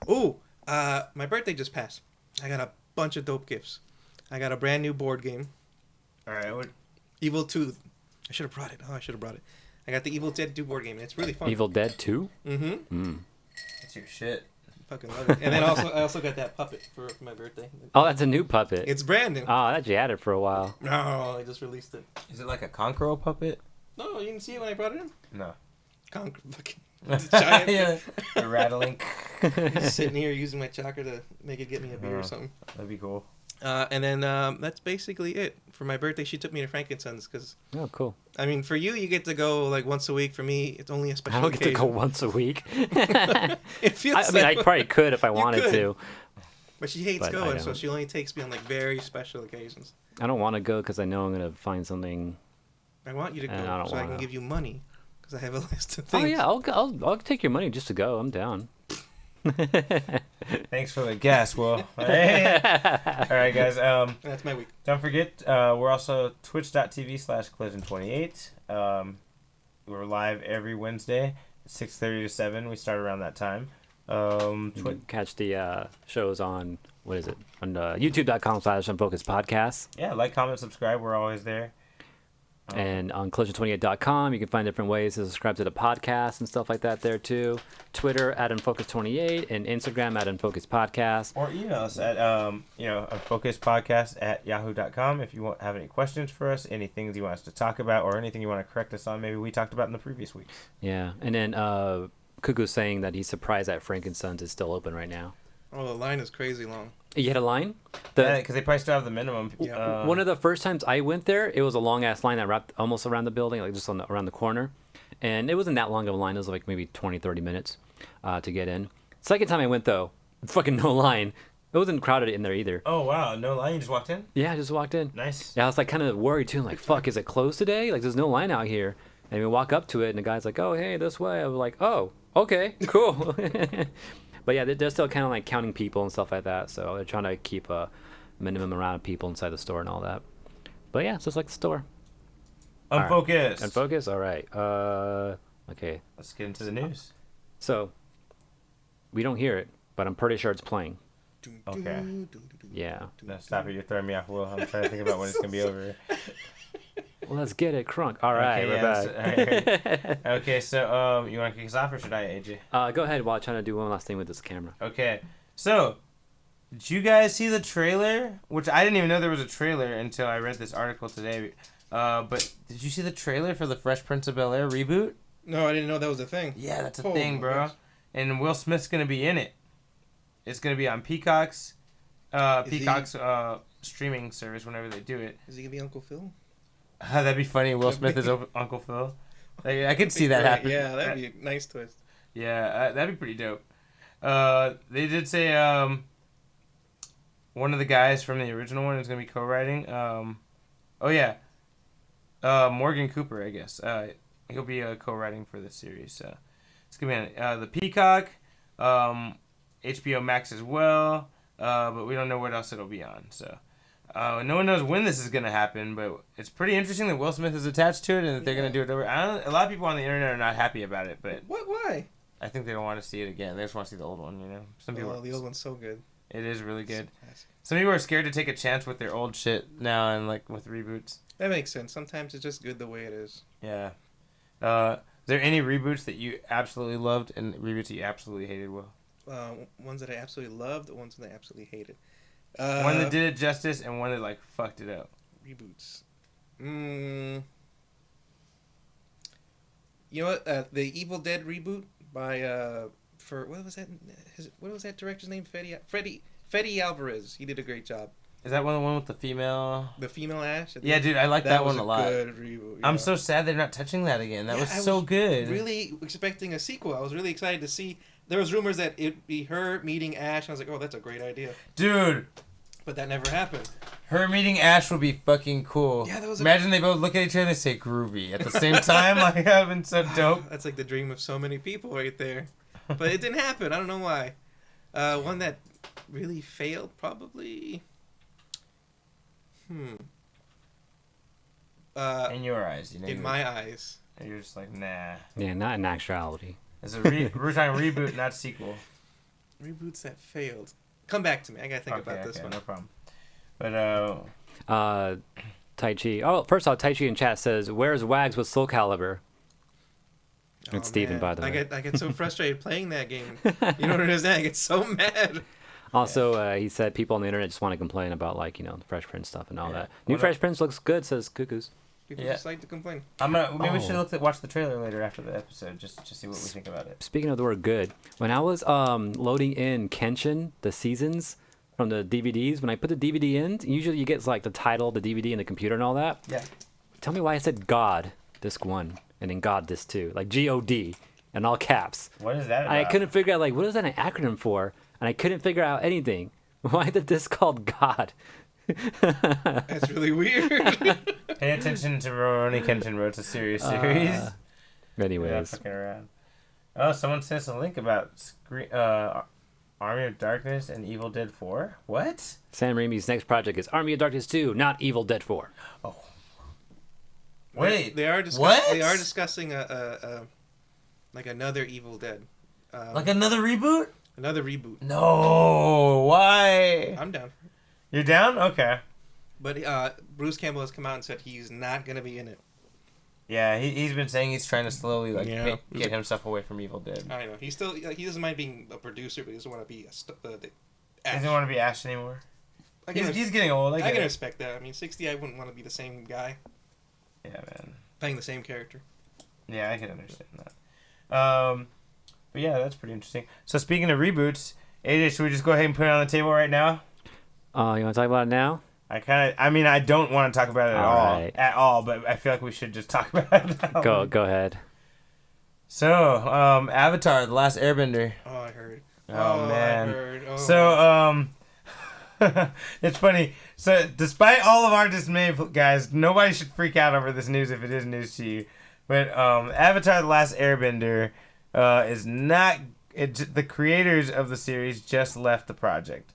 my birthday just passed. I got a bunch of dope gifts. I got a brand new board game, All right. Evil 2. I should have brought it. Oh, I should have brought it. I got the Evil Dead 2 board game. It's really fun. Evil Dead 2? Mm-hmm. That's your shit. Fucking love it. And then I also got that puppet for my birthday. Oh, that's a new puppet. It's brand new. Oh, I thought you had it for a while. No, I just released it. Is it like a Conqueror puppet? No, you didn't see it when I brought it in? No. Fucking it's giant. Yeah. The rattling. Just sitting here using my chakra to make it get me a beer or something. That'd be cool. And then that's basically it. For my birthday, she took me to Frankenstein's because, Oh, cool. I mean, for you get to go like once a week. For me, it's only a special I don't get to occasion. go once a week. It feels I mean, I probably could if I wanted could. to. But she hates but I going, so don't. she only takes me on like very special occasions. I don't want to go because I know I'm going to find something. I want you to And I go don't so I can wanna. give you money because I have a list of Oh, things. yeah, I'll take your money just to go. I'm down. Thanks for the gas, Will. All right, guys. That's my week. Don't forget, we're also twitch.tv/collision28. We're live every Wednesday, 6:30 to 7. We start around that time. You can catch the shows on, what is it? On youtube.com/Unfocused Podcast. Yeah, like, comment, subscribe. We're always there. And on collision28.com, you can find different ways to subscribe to the podcast and stuff like that there too. Twitter at Unfocused28 and Instagram at Unfocused Podcast. Or email us at unfocusedpodcast@yahoo.com if you have any questions for us, any things you want us to talk about, or anything you want to correct us on maybe we talked about in the previous weeks. Yeah, and then Kuku's saying that he's surprised that Frankenstein's is still open right now. Oh, the line is crazy long. You had a line? Because they probably still have the minimum. Yeah. One of the first times I went there, it was a long ass line that wrapped almost around the building, like just around the corner. And it wasn't that long of a line. It was like maybe 20, 30 minutes to get in. Second time I went, though, fucking no line. It wasn't crowded in there either. Oh, wow. No line? You just walked in? Yeah, I just walked in. Nice. Yeah, I was like kind of worried too. Like, fuck, is it closed today? Like, there's no line out here. And we walk up to it, and the guy's like, oh, hey, this way. I was like, oh, okay, cool. But yeah, they're still kind of like counting people and stuff like that. So they're trying to keep a minimum amount of people inside the store and all that. But yeah, it's just like the store. Unfocused. And focus? All right. Okay. Let's get into the news. So, we don't hear it, but I'm pretty sure it's playing. Okay. Yeah. No, stop it. You're throwing me off, Will. I'm trying to think about when it's going to be over. Well, let's get it crunk. All right, Okay, we're yeah, back. Okay, so you want to kick us off or should I, AJ? Go ahead while I'm trying to do one last thing with this camera. Okay, so did you guys see the trailer? Which I didn't even know there was a trailer until I read this article today. But did you see the trailer for the Fresh Prince of Bel-Air reboot? No, I didn't know that was a thing. Yeah, that's a Oh, thing, bro. gosh. And Will Smith's gonna be in it. It's gonna be on Peacock's streaming service whenever they do it. Is he gonna be Uncle Phil? That'd be funny. Will Smith is Uncle Phil. Like, I could see that Great. happen. Yeah, that'd be a nice twist. Yeah, that'd be pretty dope. They did say one of the guys from the original one is gonna be co-writing. Morgan Cooper, I guess. He'll be co-writing for this series. So It's gonna be on the Peacock, HBO Max as well, but we don't know what else it'll be on. So no one knows when this is gonna happen, but it's pretty interesting that Will Smith is attached to it and that they're gonna do it over. A lot of people on the internet are not happy about it, but What? Why? I think they don't want to see it again. They just want to see the old one. You know, some people. Oh, the old one's so good. It is really good. Some people are scared to take a chance with their old shit now and like with reboots. That makes sense. Sometimes it's just good the way it is. Yeah. Is there any reboots that you absolutely loved and reboots that you absolutely hated, Will? Ones that I absolutely loved, the ones that I absolutely hated. One that did it justice and one that like fucked it up. Reboots. You know what? The Evil Dead reboot by what was that director's name? Fede Alvarez. He did a great job. Is that the one with the female? The female Ash. Yeah, dude, I like that one a lot. Good reboot. Yeah. I'm so sad they're not touching that again. That was so good. Really expecting a sequel. I was really excited to see. There was rumors that it'd be her meeting Ash. And I was like, oh, that's a great idea. Dude. But that never happened. Her meeting Ash would be fucking cool. Yeah, that was. Imagine they both look at each other and they say groovy at the same time. Like, that would have been so dope. That's like the dream of so many people right there. But it didn't happen. I don't know why. One that really failed, probably. In your eyes, you know. In my eyes. You're just like, nah. Yeah, not in actuality. It's we're talking reboot, not sequel. Reboots that failed. Come back to me. I gotta think about this one. No problem. But Tai Chi. Oh, first off, Tai Chi in chat says, "Where's Wags with Soul Calibur?" It's Steven, by the way. I get so frustrated playing that game. You know what it is? I get so mad. Also, he said people on the internet just want to complain about, like, you know, the Fresh Prince stuff and all that. New Fresh Prince looks good, says Cuckoos. People just like to complain. Maybe we should watch the trailer later after the episode just to see what we think about it. Speaking of the word good, when I was loading in Kenshin, the seasons from the DVDs, when I put the DVD in, usually you get like the title, the DVD, and the computer and all that. Yeah. Tell me why I said God Disc 1 and then God Disc 2, like G-O-D in all caps. What is that about? I couldn't figure out, like, what is that an acronym for? And I couldn't figure out anything. Why the disc called God? That's really weird. Pay attention to Rurouni Kenshin Road's a series. Anyways. Fucking around. Oh, someone says a link about Army of Darkness and Evil Dead 4. What? Sam Raimi's next project is Army of Darkness 2, not Evil Dead 4. Oh. Wait. They are discussing like another Evil Dead. Like another reboot? Another reboot. No. Why? I'm down. You're down? Okay. But Bruce Campbell has come out and said he's not going to be in it. Yeah, he's been saying he's trying to slowly get himself away from Evil Dead. I know. He doesn't mind being a producer, but he doesn't want to be Ash. He doesn't want to be Ash anymore. He's getting old. I can respect that. I mean, 60, I wouldn't want to be the same guy. Yeah, man. Playing the same character. Yeah, I can understand that. But yeah, that's pretty interesting. So speaking of reboots, AJ, should we just go ahead and put it on the table right now? You want to talk about it now? I don't want to talk about it at all, but I feel like we should just talk about it now. Go ahead. So, Avatar: The Last Airbender. Oh, I heard. Oh man. I heard. Oh. So, it's funny. So, despite all of our dismay, guys, nobody should freak out over this news if it is news to you. But Avatar: The Last Airbender is not. The creators of the series just left the project.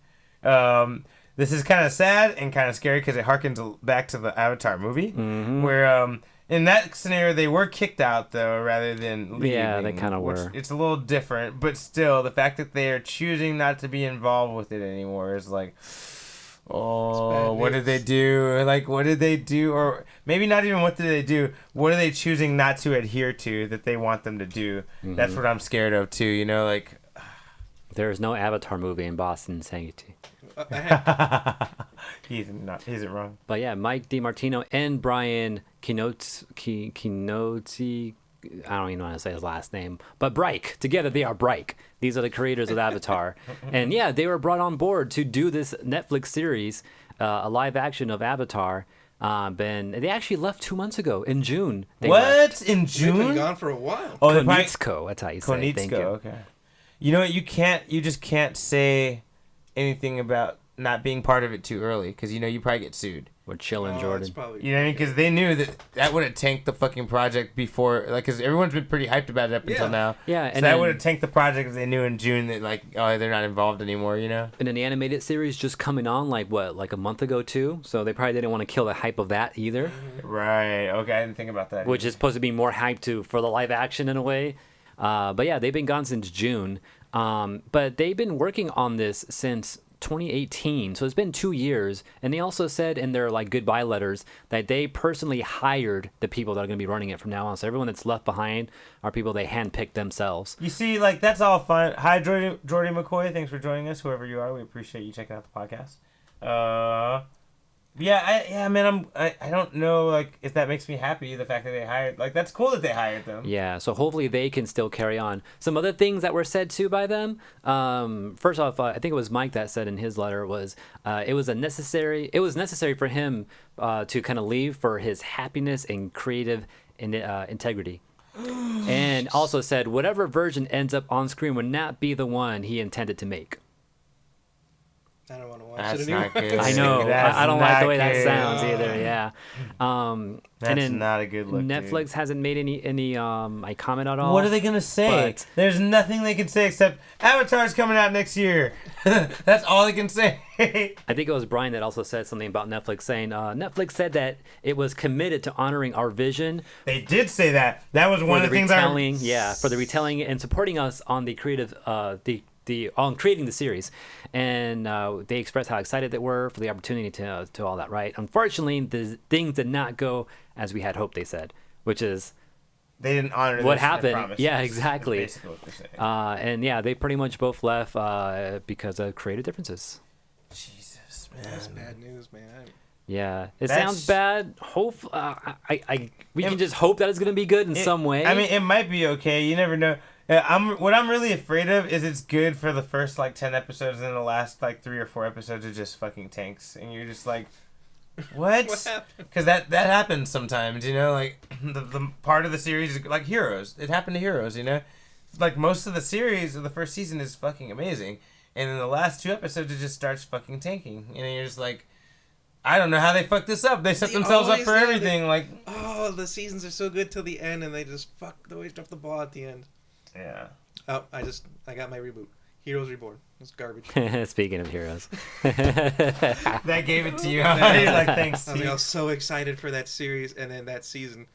This is kind of sad and kind of scary because it harkens back to the Avatar movie, where in that scenario they were kicked out though, rather than leaving. Yeah, they kind of were. It's a little different, but still, the fact that they are choosing not to be involved with it anymore is like, oh, what did they do? Like, what did they do? Or maybe not even what did they do? What are they choosing not to adhere to that they want them to do? That's what I'm scared of too. You know, like. There is no Avatar movie in Boston, saying it to you. He isn't wrong. But yeah, Mike DiMartino and Brian Kinoti, I don't even know how to say his last name, but Bryke. Together they are Bryke. These are the creators of Avatar. And yeah, they were brought on board to do this Netflix series, a live action of Avatar. And they actually left 2 months ago in June. In June? They've been gone for a while. Oh, Konitsko, that's how you say it. Thank you. Okay. You know what? You just can't say anything about not being part of it too early, because you probably get sued. We're chilling, Oh, Jordan. it's probably- You know what I mean? Because they knew that would have tanked the fucking project before, like, because everyone's been pretty hyped about it up until Yeah. now. Yeah, So and that then- would have tanked the project if they knew in June that, like, oh, they're not involved anymore, you know? And then the animated series just coming on like a month ago too. So they probably didn't want to kill the hype of that either, Right. Okay, I didn't think about that. which is supposed to be more hype for the live action in a way. But yeah, they've been gone since June. But they've been working on this since 2018, so it's been 2 years. And they also said in their like goodbye letters that they personally hired the people that are going to be running it from now on. So everyone that's left behind are people they handpicked themselves. You see, like, that's all fun. Hi, Jordy McCoy. Thanks for joining us, whoever you are. We appreciate you checking out the podcast. Man, I don't know, like, if that makes me happy, the fact that they hired, like, that's cool that they hired them. Yeah, so hopefully they can still carry on. Some other things that were said too by them. First off, I think it was Mike that said in his letter was it was necessary for him to kind of leave for his happiness and creative integrity. And also said whatever version ends up on screen would not be the one he intended to make. I don't want to watch That's it anymore. not good. I know. That's I don't like the way not that good. sounds either. Yeah. That's and then not a good look, Netflix dude. hasn't made any comment at all. What are they gonna say? But- There's nothing they can say except Avatar's coming out next year. That's all they can say. I think it was Brian that also said something about Netflix saying Netflix said that it was committed to honoring our vision They did say that. That was one for of the the things retelling, for the retelling and supporting us on the creative on creating the series, and they expressed how excited they were for the opportunity to all that. Right? Unfortunately, the things did not go as we had hoped. They said, which is they didn't honor what their happened. promises. Yeah, That's exactly. basically what they're saying. And yeah, they pretty much both left because of creative differences. Jesus, That's man. bad news, man. Yeah, it That's- sounds bad. We can just hope that it's gonna be good in some way. I mean, it might be okay. You never know. What I'm really afraid of is it's good for the first like 10 episodes, and then the last like 3 or 4 episodes are just fucking tanks, and you're just like, what? What happened? Because that happens sometimes, you know. Like the part of the series is like Heroes. It happened to Heroes, you know. Like most of the series of the first season is fucking amazing, and then the last 2 episodes it just starts fucking tanking, and you're just like, I don't know how they fucked this up. They set They themselves up always for do. everything. Like, Oh, the seasons are so good till the end, and they just they always drop the ball at the end. yeah. Oh, I got my reboot. Heroes Reborn. It's garbage. Speaking of heroes, That gave it to you. You're like, thanks, I was Steve. so excited for that series, and then that season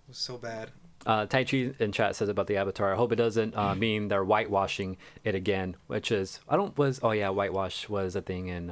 was so bad. Tai Chi in chat says about the Avatar. I hope it doesn't mean they're whitewashing it again, which is whitewash was a thing in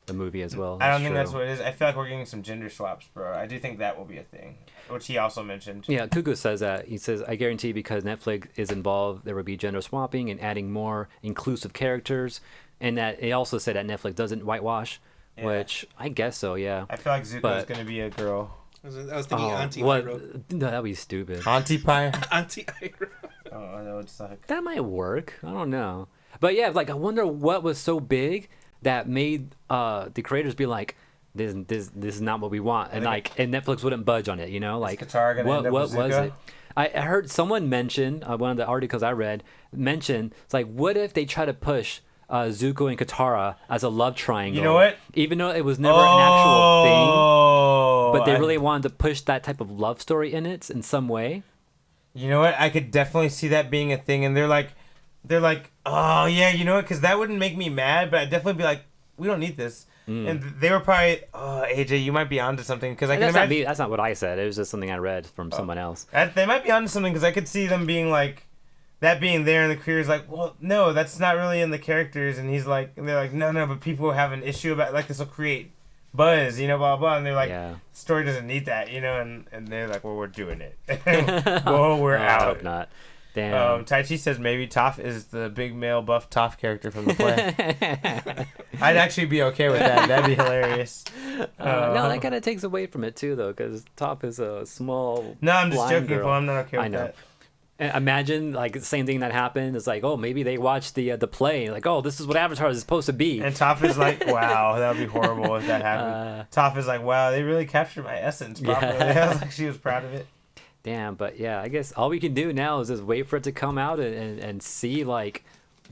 the movie as well. I don't think true. that's what it is. I feel like we're getting some gender swaps, bro. I do think that will be a thing, which he also mentioned. Yeah, Kuku says that. He says, I guarantee because Netflix is involved, there will be gender swapping and adding more inclusive characters. And that it also said that Netflix doesn't whitewash, Yeah. which I guess so, yeah. I feel like Zuko's But- going to be a girl. I was thinking Auntie what? Iroh. No, that'd be stupid. Auntie Pie? Auntie Iroh. Oh, that would suck. That might work. I don't know. But yeah, like I wonder what was so big that made the creators be like, this is not what we want, and and Netflix wouldn't budge on it. You know, like Katara gonna what end up what with was Zuko? it? I heard someone mention one of the articles I read mention it's like, what if they try to push Zuko and Katara as a love triangle? You know what? Even though it was never an actual thing, Oh, but they really wanted to push that type of love story in it in some way. You know what? I could definitely see that being a thing, and they're like, oh yeah, you know what? Because that wouldn't make me mad, but I'd definitely be like, we don't need this. And they were probably, oh AJ, you might be onto something, because I can That's not imagine me. That's not what I said. It was just something I read from someone else. they might be onto something, because I could see them being like, that being there, and the creator's like, well, no, that's not really in the characters, and he's like, and they're like, no, but people have an issue about, like, this will create buzz, you know, blah blah, and they're like, Yeah. the story doesn't need that, you know, and they're like, well, we're doing it. Whoa, we're I out. hope not. Damn. Tai Chi says maybe Toph is the big male buff Toph character from the play. I'd actually be okay with that. That'd be hilarious. No, that kind of takes away from it too, though, because Top is a small. No, I'm just blind joking, girl. Paul. I'm not okay with I know. that. And imagine like the same thing that happened. It's like, oh, maybe they watched the play, like, oh, this is what Avatar is supposed to be. And Toph is like, wow, that would be horrible if that happened. Toph is like, wow, they really captured my essence properly. Yeah. I was like, she was proud of it. Damn, but yeah, I guess all we can do now is just wait for it to come out and see like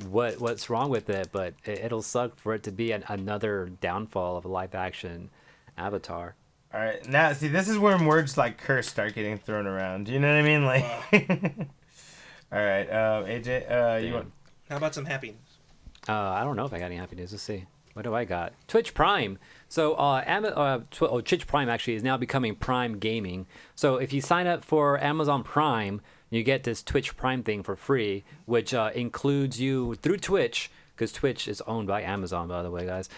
what's wrong with it, but it'll suck for it to be another downfall of a live action Avatar. All right, now see, this is where words like curse start getting thrown around. You know what I mean? Like, all right, AJ, you want? How about some happiness? I don't know if I got any happy news. Let's see. What do I got? Twitch Prime. So Twitch Prime actually is now becoming Prime Gaming. So if you sign up for Amazon Prime, you get this Twitch Prime thing for free, which includes you through Twitch, because Twitch is owned by Amazon, by the way, guys.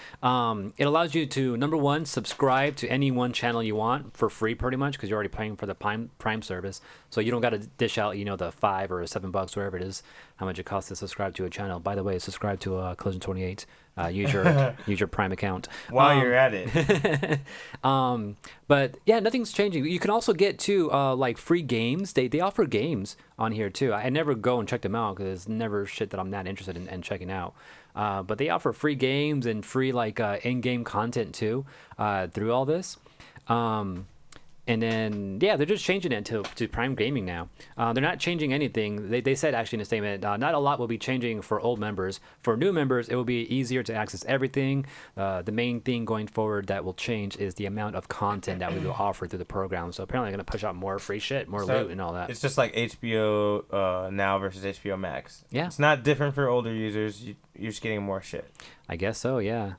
It allows you to, number one, subscribe to any one channel you want for free, pretty much, because you're already paying for the Prime service. So you don't got to dish out, the $5 or $7, whatever it is, how much it costs to subscribe to a channel. By the way, subscribe to Collision 28. Use your Prime account while you're at it. But yeah, nothing's changing. You can also get too like free games. They offer games on here too. I never go and check them out because it's never shit that I'm not interested in checking out. But they offer free games and free like in-game content too through all this. And then, yeah, they're just changing it to Prime Gaming now. They're not changing anything. They said, actually, in a statement, not a lot will be changing for old members. For new members, it will be easier to access everything. The main thing going forward that will change is the amount of content that we will offer through the program. So apparently they're going to push out more free shit, more loot and all that. It's just like HBO Now versus HBO Max. Yeah. It's not different for older users. You're just getting more shit. I guess so, yeah.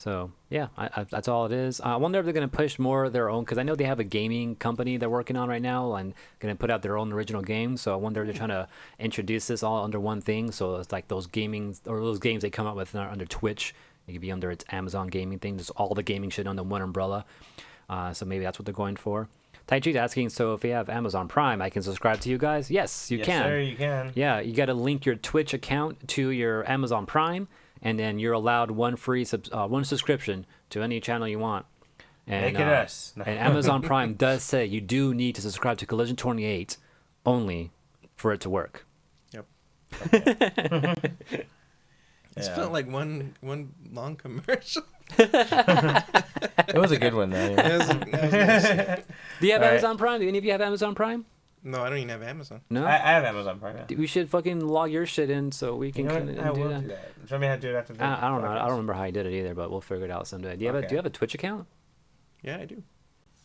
So, yeah, that's all it is. I wonder if they're going to push more of their own, because I know they have a gaming company they're working on right now and going to put out their own original games. So I wonder if they're trying to introduce this all under one thing. So it's like those games they come up with under Twitch. It could be under its Amazon gaming thing. Just all the gaming shit under one umbrella. So maybe that's what they're going for. Tai Chi's asking, so if you have Amazon Prime, I can subscribe to you guys? Yes, you can. Yes, sir, you can. Yeah, you got to link your Twitch account to your Amazon Prime. And then you're allowed one free one subscription to any channel you want. And, Make it us. No. And Amazon Prime does say you do need to subscribe to Collision 28 only for it to work. Yep. Okay. It's felt like one long commercial. It was a good one, though. Yeah. That was nice. Do you have Amazon Prime? Do any of you have Amazon Prime? No, I don't even have Amazon. No? I have Amazon Prime. Yeah. We should fucking log your shit in so we can I do will that. do that. Show me how to do it after the I don't know. I podcast. don't remember how I did it either, but we'll figure it out someday. Do you have a Twitch account? Yeah, I do.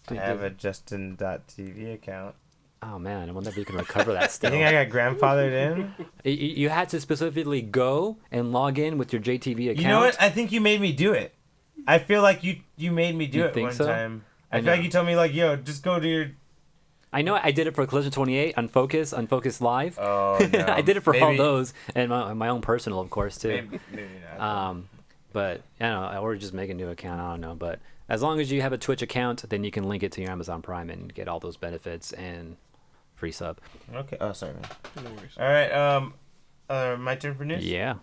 I have a Justin.tv account. Oh man, I wonder if you can recover that still. You think I got grandfathered in? You had to specifically go and log in with your JTV account. You know what? I think you made me do it. I feel like you made me do You it think one so? time. I I feel know. like you told me like, yo, just go to your. I know I did it for Collision 28, Unfocused Live. Oh no. I did it for all Maybe- those, and my own personal, of course, too. Maybe not. But I don't know, or just make a new account. I don't know, but as long as you have a Twitch account, then you can link it to your Amazon Prime and get all those benefits and free sub. Okay. Oh, sorry, man. No worries. All right. My turn for news. Yeah.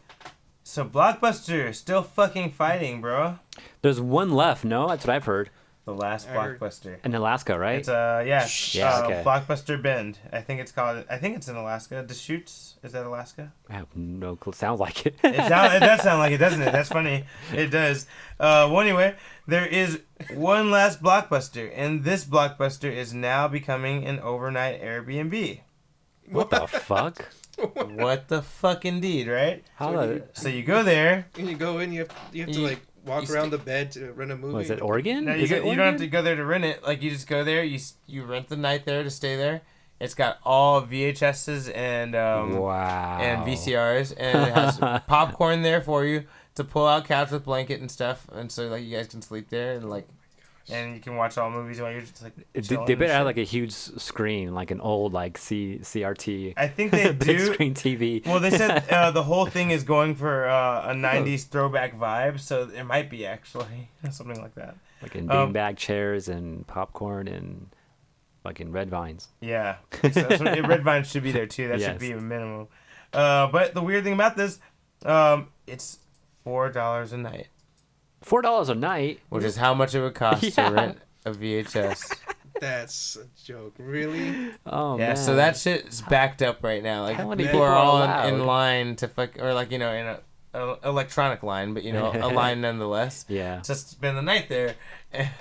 So Blockbuster still fucking fighting, bro. There's one left. No, that's what I've heard. The last I heard- Blockbuster. In Alaska, right? It's Yeah, okay. Blockbuster Bend. I think it's called. I think it's in Alaska. Deschutes, is that Alaska? I have no clue. Sounds like it. It does sound like it, doesn't it? That's funny. It does. Well, anyway, there is one last Blockbuster, and this Blockbuster is now becoming an overnight Airbnb. What the fuck? What the fuck, indeed, right? How So the? So you go there. When you go in, you have to like walk you around the bed to rent a movie. Was it Oregon? No, Is it you don't have to go there to rent it. Like, you just go there. You rent the night there to stay there. It's got all VHSs and Wow. and VCRs, and it has popcorn there for you to pull out, couch with blanket and stuff, and so like you guys can sleep there and like, and you can watch all movies while you're just like. chilling They and better have shit. like a huge screen, like an old like CRT. I think they big do. screen TV. Well, they said the whole thing is going for a '90s throwback vibe, so it might be actually something like that. Like in beanbag chairs and popcorn and fucking red vines. Yeah, so Red Vine should be there too. That Yes. should be a minimum. But the weird thing about this, it's $4 a night, $4 a night. which is how much it would cost Yeah. to rent a VHS. That's a joke. Really? Oh Yeah, man. so that shit is backed up right now. Like How many people people are are all allowed? in line to fuck, or like in a electronic line, but a line nonetheless. Yeah. Just to spend the night there,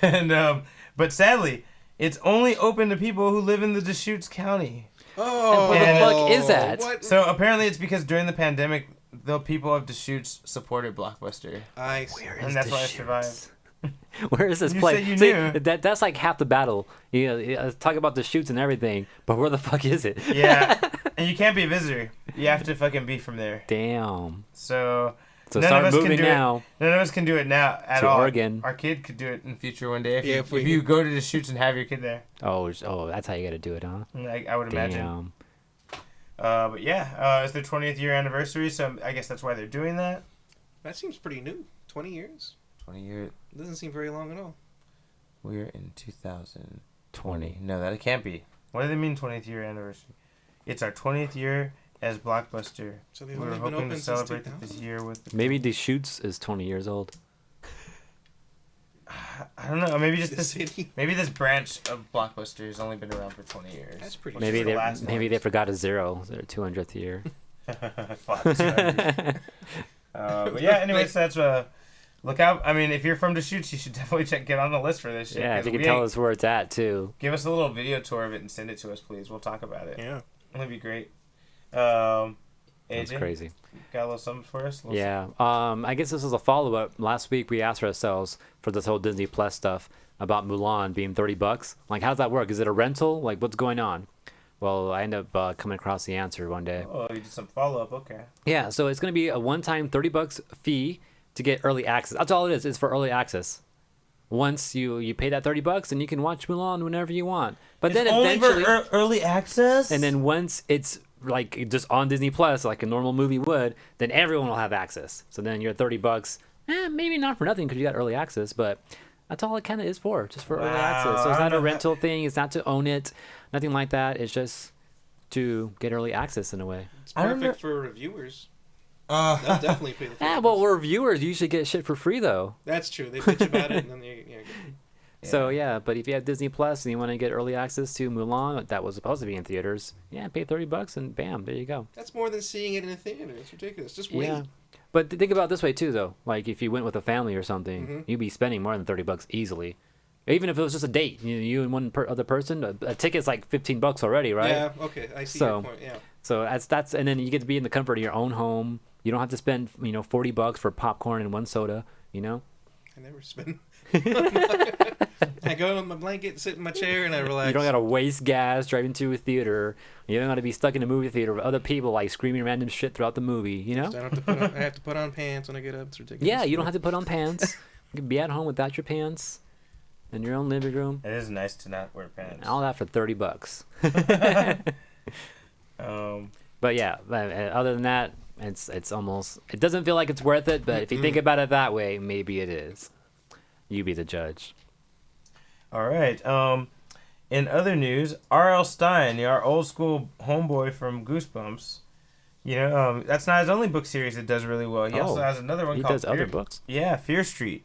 and but sadly, it's only open to people who live in the Deschutes County. Oh, what the And- fuck is that? What? So apparently, it's because during the pandemic, the people of Deschutes supported Blockbuster. And that's why I survived. Where is this You place? said you See, knew. that's like half the battle. Talk about the shoots and everything, but where the fuck is it? Yeah. And you can't be a visitor. You have to fucking be from there. Damn. So So none start of us moving can do now. None of us can do it now at To all. Oregon. Our kid could do it in the future one day. If You go to Deschutes and have your kid there. Oh, that's how you got to do it, huh? I would imagine. Damn. But yeah, it's their 20th year anniversary, so I guess that's why they're doing that. That seems pretty new. 20 years? 20 years. It doesn't seem very long at all. We're in 2020. No, that can't be. What do they mean 20th year anniversary? It's our 20th year as Blockbuster. So they've We're only been hoping open to since celebrate 2000? this year with. Maybe Deschutes is 20 years old. I don't know. Maybe just The this. city. Maybe this branch of Blockbuster has only been around for 20 years. That's pretty Which Maybe is the they last they ones. forgot a zero. Their 200th year. Fuck, 200. But yeah, anyways, that's look out. I mean, if you're from Deschutes, you should definitely get on the list for this shit. Yeah, if 'cause you can we tell ain't- us where it's at too. Give us a little video tour of it and send it to us, please. We'll talk about it. Yeah. That'd be great. That's AJ, crazy. got a little something for us? Yeah. I guess this is a follow-up. Last week we asked ourselves for this whole Disney Plus stuff about Mulan being $30. Like, how does that work? Is it a rental? Like, what's going on? Well, I ended up coming across the answer one day. Oh, you did some follow-up. Okay. Yeah, so it's going to be a one-time $30 fee to get early access. That's all it is. It's for early access. Once you pay that $30, and you can watch Mulan whenever you want. But then eventually, early access. and then once it's like just on Disney Plus, like a normal movie would, then everyone will have access. So then you're $30. Maybe not for nothing because you got early access, but that's all it kind of is for, just for early access. So it's not a rental thing. It's not to own it, nothing like that. It's just to get early access in a way. It's I don't perfect for reviewers. They'll definitely pay the Yeah, $30. well, reviewers usually get shit for free though. That's true. They bitch about it and then they get So yeah, but if you have Disney Plus and you want to get early access to Mulan, that was supposed to be in theaters, yeah, pay $30 and bam, there you go. That's more than seeing it in a theater. It's ridiculous. Just wait. Yeah, but think about it this way too, though. Like if you went with a family or something, you'd be spending more than $30 easily. Even if it was just a date, you and one other person, a ticket's like $15 already, right? Yeah, okay. I see your point. Yeah. So that's and then you get to be in the comfort of your own home. You don't have to spend $40 for popcorn and one soda. I never spend. I go on my blanket, sit in my chair, and I relax. You don't gotta waste gas driving to a theater. You don't gotta be stuck in a movie theater with other people like screaming random shit throughout the movie. You know? I have to put on pants when I get up. It's ridiculous. Yeah, you don't have to put on pants. You can be at home without your pants in your own living room. It is nice to not wear pants. All that for $30. Um, But yeah, other than that, it's almost. It doesn't feel like it's worth it. But if you think about it that way, maybe it is. You be the judge. all right. In other news, R.L. Stine, our old school homeboy from Goosebumps, that's not his only book series that does really well. He also has another one He called does other books. Yeah, Fear Street.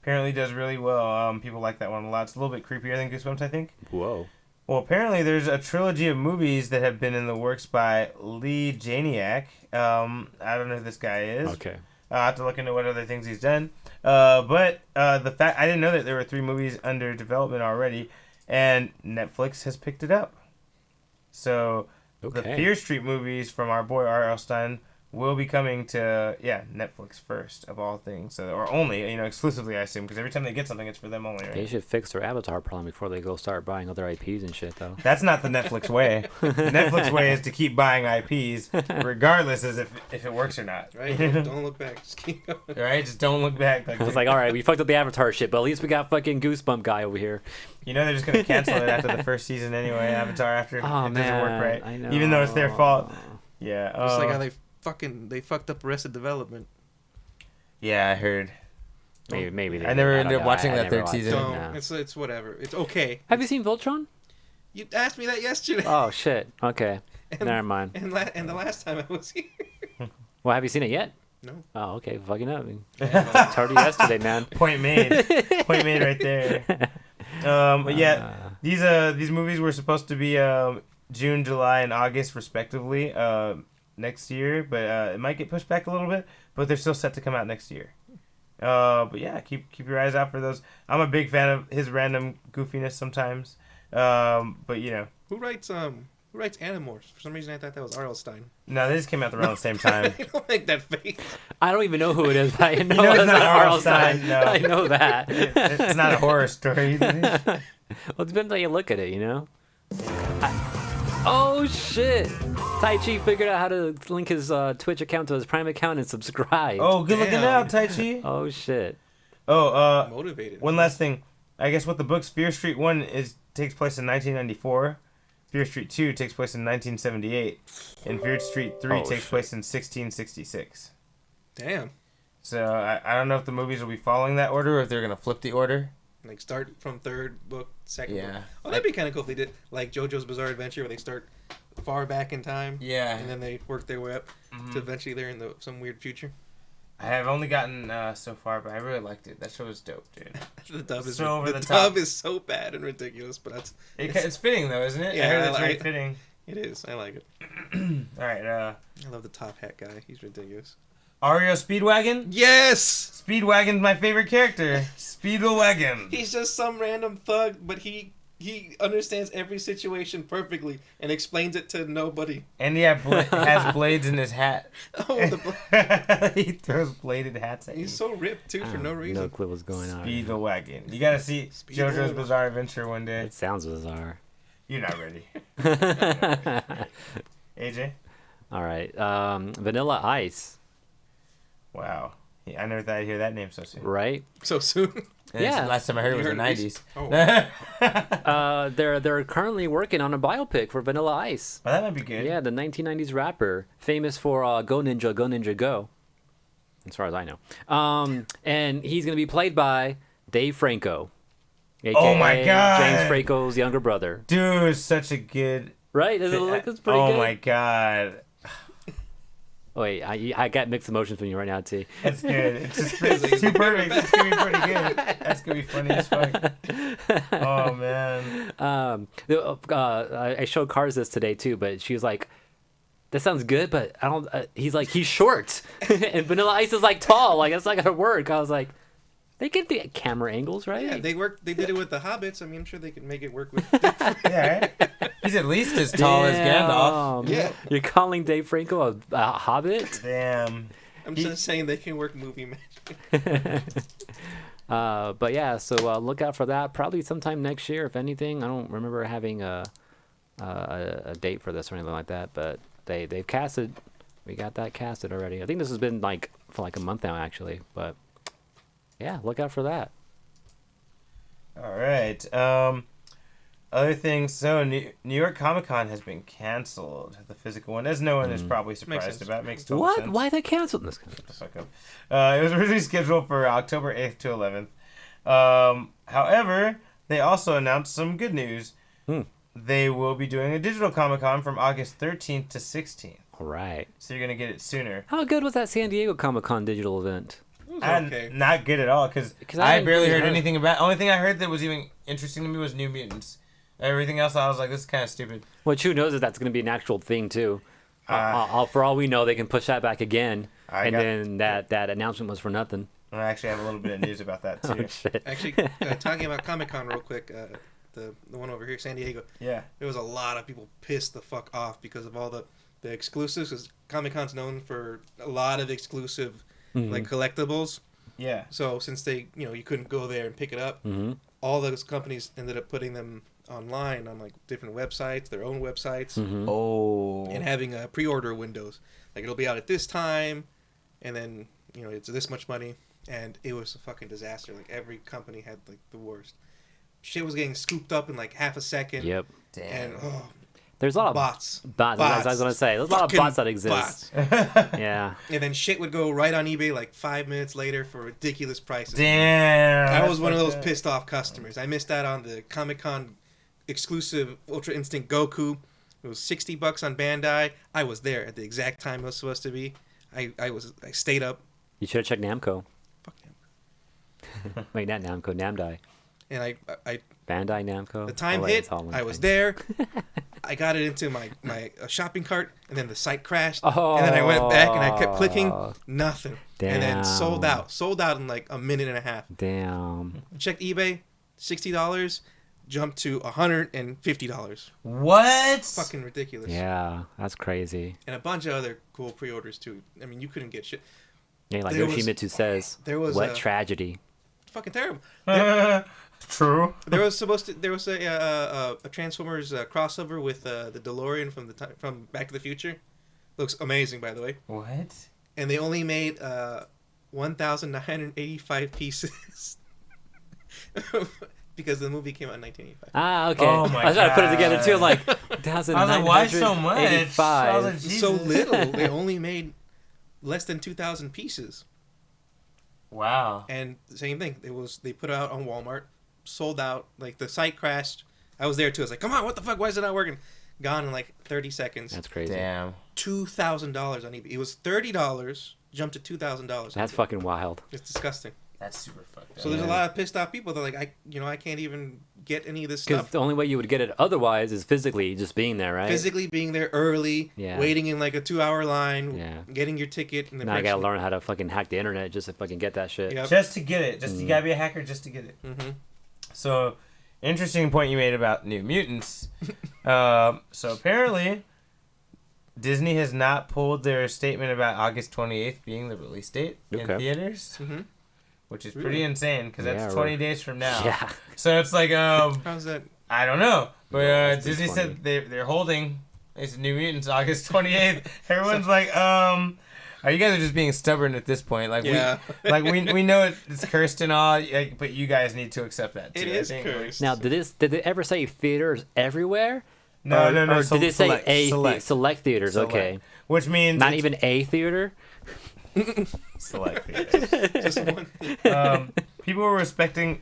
Apparently does really well. People like that one a lot. It's a little bit creepier than Goosebumps, I think. Whoa. Well, apparently there's a trilogy of movies that have been in the works by Lee Janiak. I don't know who this guy is. Okay. I'll have to look into what other things he's done. But the fact I didn't know that there were 3 movies under development already, and Netflix has picked it up. So the Fear Street movies from our boy R.L. Stine will be coming to Netflix first of all things, so or only exclusively I assume because every time they get something it's for them only. Right? They should fix their Avatar problem before they go start buying other IPs and shit, though. That's not the Netflix way. The Netflix way is to keep buying IPs, regardless as if it works or not. Right? Don't look back. Just keep going. Right? Just don't look back. It's like, all right, we fucked up the Avatar shit, but at least we got fucking Goosebump guy over here. they're just gonna cancel it after the first season anyway. Avatar after it doesn't work right, I know. even though it's their fault. Yeah. Just like how they fucked up Arrested Development. Yeah, I heard. Maybe they I never did. ended don't up know. watching I that never third watched season. it, Don't. no. It's whatever. It's okay. Have you seen Voltron? You asked me that yesterday. Oh shit. Okay. And- Never mind. And the last time I was here. Well, have you seen it yet? No. Oh, okay. Fucking up. It's already yesterday, man. Point made. Point made right there. But yeah, these movies were supposed to be June, July, and August respectively next year, but it might get pushed back a little bit. But they're still set to come out next year. But yeah, keep your eyes out for those. I'm a big fan of his random goofiness sometimes. But Who writes Who writes Animorphs? For some reason, I thought that was R.L. Stein. No, they just came out around the same time. Don't make that face. I don't even know who it is, but I know, know it's it's not not R.L. Stein, no. I know that. It's not a horror story. Well, it depends how you look at it, you know? Oh, shit! Tai Chi figured out how to link his Twitch account to his Prime account and subscribe. Oh, good looking Damn. out, Tai Chi. Oh, shit. Oh, Motivated. one last thing. I guess with the books, Fear Street 1 takes place in 1994. Fear Street 2 takes place in 1978. And Fear Street 3 takes place in 1666. Damn. So I don't know if the movies will be following that order or if they're going to flip the order. Like start from third book, second book. Yeah. Oh, that'd be kind of cool if they did like JoJo's Bizarre Adventure, where they start far back in time. Yeah. And then they work their way up to eventually they're in some weird future. I have only gotten so far, but I really liked it. That show was dope, dude. The dub is So over the dub top. is so bad and ridiculous, but It's fitting though, isn't it? Yeah, I heard it's I very like- fitting. it is. I like it. All right, I love the top hat guy. He's ridiculous. Ario Speedwagon. Yes. Speedwagon's my favorite character. Speedwagon. He's just some random thug, but he understands every situation perfectly and explains it to nobody. And he has blades in his hat. Oh, He throws bladed hats at you. he's so ripped too for no No reason. clue what's going on. Speedwagon. You gotta see JoJo's Bizarre Adventure one day. It sounds bizarre. You're not ready. AJ? All right. Vanilla Ice, Wow. I never thought I'd hear that name so soon. right? So soon. Yeah. Last time I heard it was You the heard 90s. Oh. They're currently working on a biopic for Vanilla Ice. Well, that might be good. Yeah, the 1990s rapper, famous for Go Ninja, Go Ninja Go, as far as I know. And he's gonna be played by Dave Franco, aka Oh my God. James Franco's younger brother. Dude, such a good... Right? Does it look it's pretty Oh good? my God. Wait, I got mixed emotions from you right now, T. That's good. It's just it's too perfect. It's gonna be pretty good. That's gonna be funny as fuck. Oh man. I showed Cars this today too, but she was like, "That sounds good, but I don't." He's like, "He's short," and Vanilla Ice is like tall. Like that's not gonna work. I was like, "They can be at camera angles, right?" Yeah, they did it with the Hobbits. I mean, I'm sure they can make it work with. Yeah, right? He's at least as tall as Gandalf. Damn. Yeah. You're calling Dave Franco a hobbit? Damn. I'm just saying they can work movie magic. But yeah, so look out for that. Probably sometime next year, if anything. I don't remember having a date for this or anything like that. But they've casted. We got that casted already. I think this has been like for like a month now, actually. But yeah, look out for that. All right. Other things. So New York Comic Con has been canceled. The physical one, as no one is probably surprised sense. about. Makes total What? sense. Why they canceled this? Shut the fuck up. It was originally scheduled for October 8th to 11th. However, they also announced some good news. They will be doing a digital Comic Con from August 13th to 16th. All right. So you're gonna get it sooner. How good was that San Diego Comic Con digital event? It was And okay. not good at all because I I didn't barely really heard heard. anything about. Only thing I heard that was even interesting to me was New Mutants. Everything else, I was like, this is kind of stupid. Which who knows if that's going to be an actual thing too. For all we know, they can push that back again, then that announcement was for nothing. I actually have a little bit of news about that too. Oh shit! Actually, talking about Comic Con real quick, the one over here, San Diego. Yeah. There was a lot of people pissed the fuck off because of all the exclusives. Because Comic Con's known for a lot of exclusive like collectibles. Yeah. So since they, you couldn't go there and pick it up, all those companies ended up putting them online on like different websites, their own websites, Oh. and having pre-order windows. Like it'll be out at this time, and then it's this much money, and it was a fucking disaster. Like every company had like the worst. Shit was getting scooped up in like half a second. Yep. Damn. And There's a lot of bots. Bots. That's what I was gonna say. There's a lot of Fucking bots that exist. bots. Yeah. And then shit would go right on eBay like 5 minutes later for ridiculous prices. Damn. I was one of That's those fucked up. pissed off customers. I missed out on the Comic-Con exclusive Ultra Instinct Goku. It was $60 on Bandai. I was there at the exact time it was supposed to be. I stayed up. You should have checked Namco. Fuck him. Wait, not Namco. Namdai. And I Bandai Namco. the time Oh, wait, hit. it's all one I was thing. there. I got it into my shopping cart, and then the site crashed. And then I went back and I kept clicking. Nothing. And then sold Damn. out. Sold out in like a minute and a half. Damn. Checked eBay, $60. jumped to $150. What? Fucking ridiculous. Yeah, that's crazy. And a bunch of other cool pre-orders too. I mean, you couldn't get shit. Yeah, like There Yoshimitsu says, there was what a- tragedy. Fucking terrible. True. There was a Transformers crossover with the DeLorean from Back to the Future. Looks amazing, by the way. What? And they only made 1,985 pieces because the movie came out in 1985. Ah, okay. Oh my I was trying to put it together God. too. I'm like, I was like, why so much? I was like, 1,985. Jesus. So little. They only made less than 2,000 pieces. Wow. And the same thing. They put it out on Walmart, sold out. Like the site crashed. I was there too. I was like, come on, what the fuck? Why is it not working? Gone in like 30 seconds. That's crazy. Damn. $2,000 on eBay. It was $30, jumped to $2,000. That's fucking wild. It's disgusting. That's super fucked up. So there's a lot of pissed off people that are like, I can't even get any of this Because stuff. the only way you would get it otherwise is physically just being there, right? Physically being there early, Yeah. waiting in like a 2-hour line, Yeah. getting your ticket. And Now I gotta learn how to fucking hack the internet just to fucking get that shit. Yep. Just to get it. Just you gotta be a hacker just to get it. Mm-hmm. So, interesting point you made about New Mutants. So apparently, Disney has not pulled their statement about August 28th being the release date in Okay. theaters, Mm-hmm. which is Really? pretty insane because that's Yeah, 20 right. days from now. Yeah. So it's like How's that? I don't know, but it's Disney funny. said they're holding it's New Mutants August 28th. Everyone's like, are you guys are just being stubborn at this point? Like Yeah. we know it's cursed and all, like, but you guys need to accept that too. It I is think. cursed. Now, did it ever say theaters everywhere? No, Or- no, no. Or did it say select. select theaters? Select. Okay. Which means Not it's even a theater? select. Just one. People were expecting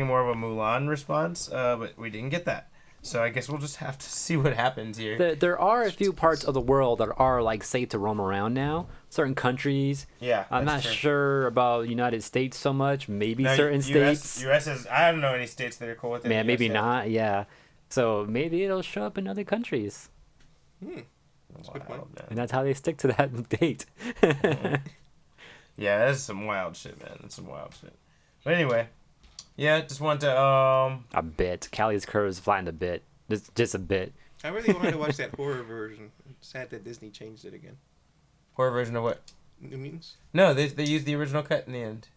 more of a Mulan response, but we didn't get that. So I guess we'll just have to see what happens here. There are a few parts of the world that are like safe to roam around now. Certain countries. Yeah, I'm not that's true. sure about United States so much. Maybe No, certain US, states. US is. I don't know any states that are cool with it. Man, maybe US, not. Yeah. So maybe it'll show up in other countries, Hmm. That's a good point. Wild, man. and that's how they stick to that date. Yeah, that's some wild shit, man. That's some wild shit. But anyway, yeah, just want to A bit. Callie's curves flattened a bit. Just a bit. I really wanted to watch that horror version. It's sad that Disney changed it again. horror version of what? New Mutants? No, they used the original cut in the end,